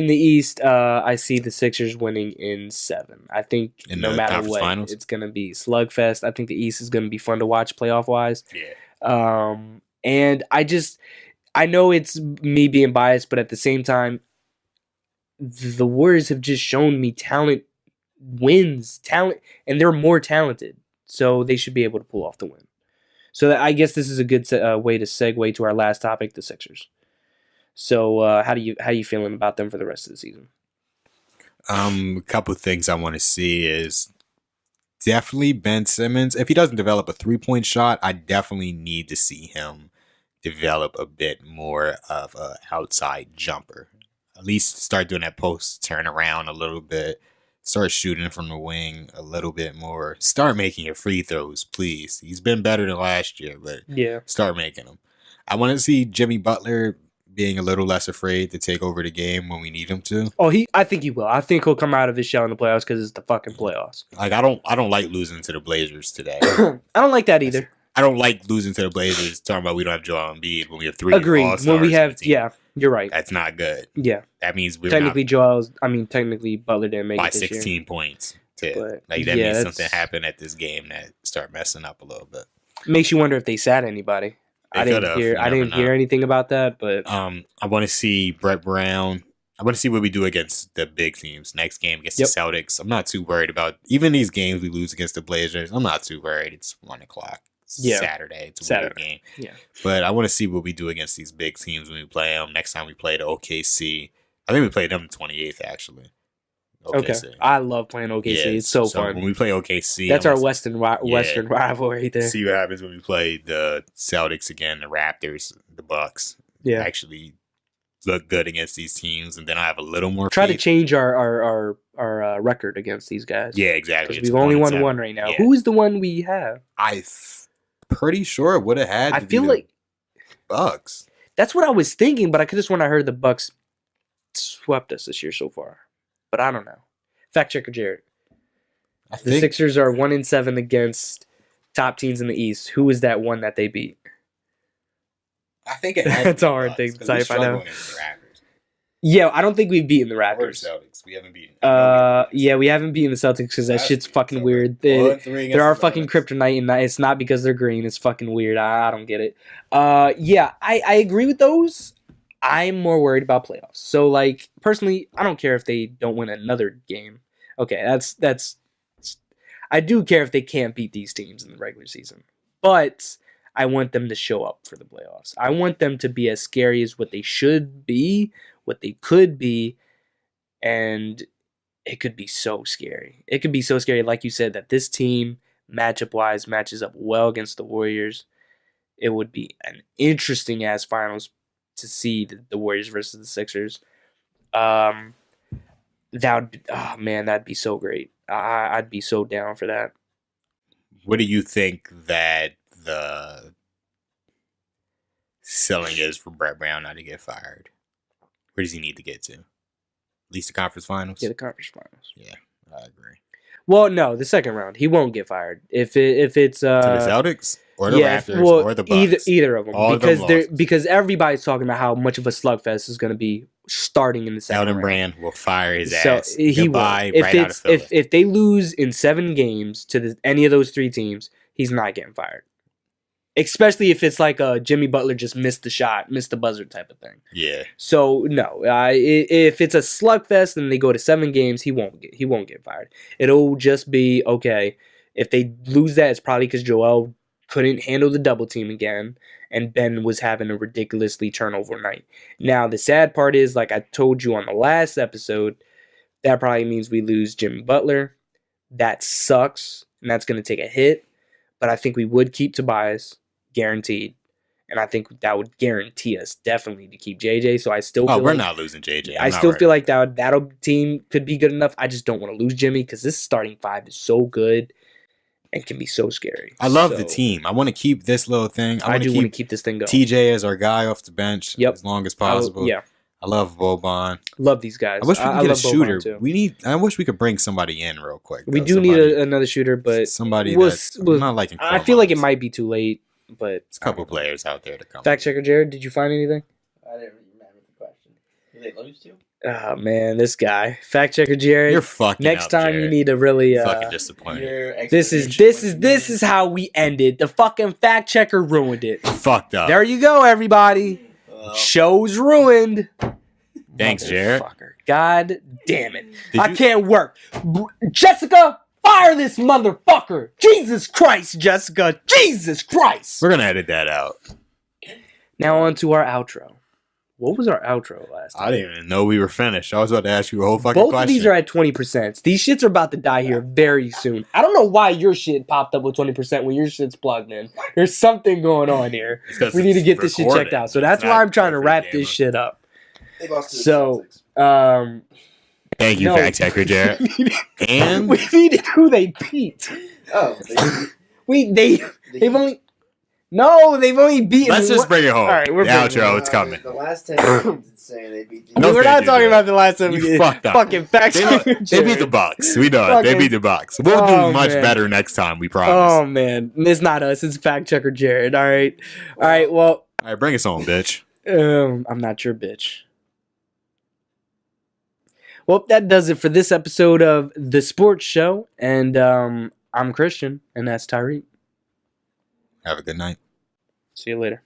the East, I see the Sixers winning in 7. I think In no the matter conference what, finals? it's gonna be slugfest. I think the East is gonna be fun to watch playoff wise. yeah. And I know it's me being biased, but at the same time, the Warriors have just shown me talent, and they're more talented, so they should be able to pull off the win. So I guess this is a good way to segue to our last topic, the Sixers. So how you feeling about them for the rest of the season? A couple things I want to see is definitely Ben Simmons. If he doesn't develop a 3-point shot, I definitely need to see him develop a bit more of a outside jumper. At least start doing that post turn around a little bit. Start shooting from the wing a little bit more. Start making your free throws, please. He's been better than last year, but Yeah. start making them. I want to see Jimmy Butler being a little less afraid to take over the game when we need him to. Oh, I think he will. I think he'll come out of his shell in the playoffs because it's the fucking playoffs. Like I don't like losing to the Blazers today. I don't like that either. I don't like losing to the Blazers. Talking about we don't have Joel Embiid when we have 3 Agreed. All-Stars When we on the have, team. yeah, you're right. That's not good. Yeah. That means we're Technically, not technically Butler didn't make by it this 16 year. points. But, Like that means something happened at this game that start messing up a little bit. Makes you wonder if they sat anybody. I didn't could've. hear. You I never didn't hear anything about that. But I want to see Brett Brown. I want to see what we do against the big teams. Next game against the Celtics. I'm not too worried about even these games we lose against the Blazers. I'm not too worried. It's 1:00. Yeah. Saturday. It's a Saturday. weird game. Yeah. But I want to see what we do against these big teams when we play them. Next time we play the OKC. I think we played them the 28th, actually. okay, I love playing OKC. Yeah, it's so when fun. we play OKC, That's our Western rivalry there. See what happens when we play the Celtics again, the Raptors, the Bucks. Yeah. Actually look good against these teams, and then I have a little more Try to faith. change our record against these guys. Yeah, exactly. Because we've only won one right now. Yeah. Who is the one we have? Pretty sure it would have had. I to feel be like the Bucks. that's what I was thinking, but I could have sworn I heard the Bucks swept us this year so far. But I don't know. Fact checker Jared. The Sixers are 1-7 against top teams in the East. Who is that one that they beat? I think it had That's a hard thing to type. I know. Yeah, I don't think we've beaten the Raptors. Celtics. We haven't beaten. Yeah, we haven't beaten the Celtics because that shit's fucking weird. They're our fucking kryptonite, and it's not because they're green. It's fucking weird. I don't get it. Yeah, I agree with those. I'm more worried about playoffs. So, like, personally, I don't care if they don't win another game. Okay, that's. I do care if they can't beat these teams in the regular season, but I want them to show up for the playoffs. I want them to be as scary as what they should be, what they could be, and it could be so scary. It could be so scary, like you said, that this team, matchup-wise, matches up well against the Warriors. It would be an interesting-ass finals to see the Warriors versus the Sixers. That would be, oh man, that'd be so great. I'd be so down for that. What do you think that the ceiling is for Brett Brown not to get fired? Where does he need to get to? At least the conference finals? Yeah, the conference finals. Yeah, I agree. Well, no, the second round. He won't get fired. If it's to the Celtics or the Raptors or the Bucks? Either of them. All because everybody's talking about how much of a slugfest is going to be starting in the second Elton round. Brand will fire his So ass. he will. Right out of Philly. If they lose in 7 games to any of those 3 teams, he's not getting fired. Especially if it's like a Jimmy Butler just missed the shot, missed the buzzer type of thing. Yeah. So no, if it's a slugfest and they go to 7 games, he won't get fired. It'll just be okay. If they lose that, it's probably because Joel couldn't handle the double team again, and Ben was having a ridiculously turnover night. Now the sad part is, like I told you on the last episode, that probably means we lose Jimmy Butler. That sucks, and that's going to take a hit. But I think we would keep Tobias. Guaranteed. And I think that would guarantee us definitely to keep JJ. So I still feel we're not losing JJ. I still feel like that team could be good enough. I just don't want to lose Jimmy because this starting 5 is so good and can be so scary. I love the team. I want to keep this little thing. I do want to keep this thing going. TJ as our guy off the bench as long as possible. I love Boban. Love these guys. I wish we could get a shooter. Too. I wish we could bring somebody in real quick. We do need another shooter, but somebody that's not liking. I feel like it might be too late. But it's a couple players out there to come. Fact checker Jared, did you find anything? I didn't remember the question. Did they lose to? Oh man, this guy. Fact checker Jared. You're fucking. Next time Jared. you need to really fucking disappointed. This is how we ended. The fucking fact checker ruined it. Fucked up. There you go, everybody. Show's ruined. Thanks, Jared. God damn it. I can't work. Jessica, fire this motherfucker! Jesus Christ, Jessica! Jesus Christ! We're gonna edit that out. Now on to our outro. What was our outro last time? I didn't even know we were finished. I was about to ask you a whole fucking Both question. of these are at 20%. These shits are about to die here very soon. I don't know why your shit popped up with 20% when your shit's plugged in. There's something going on here. We need to get this shit checked out. So that's why I'm trying to wrap this shit up. They lost to the So, Celtics. Thank you, no. fact checker Jared. And We needed who they beat. Oh, They've only beaten. let's just bring it home. All right, we're the bringing outro, it it's coming. The last 10 games, it's saying they beat the No, we're thank not you, talking Jared. about the last time You we fucked up. fucking fact They beat the Bucks. We know it. They Fucking- beat the Bucks. We'll Oh, do much man. better next time. We promise. Oh man, it's not us. It's fact checker Jared. All right. Well, All right, bring us home, bitch. I'm not your bitch. Well, that does it for this episode of The Sports Show. And I'm Christian, and that's Tyreek. Have a good night. See you later.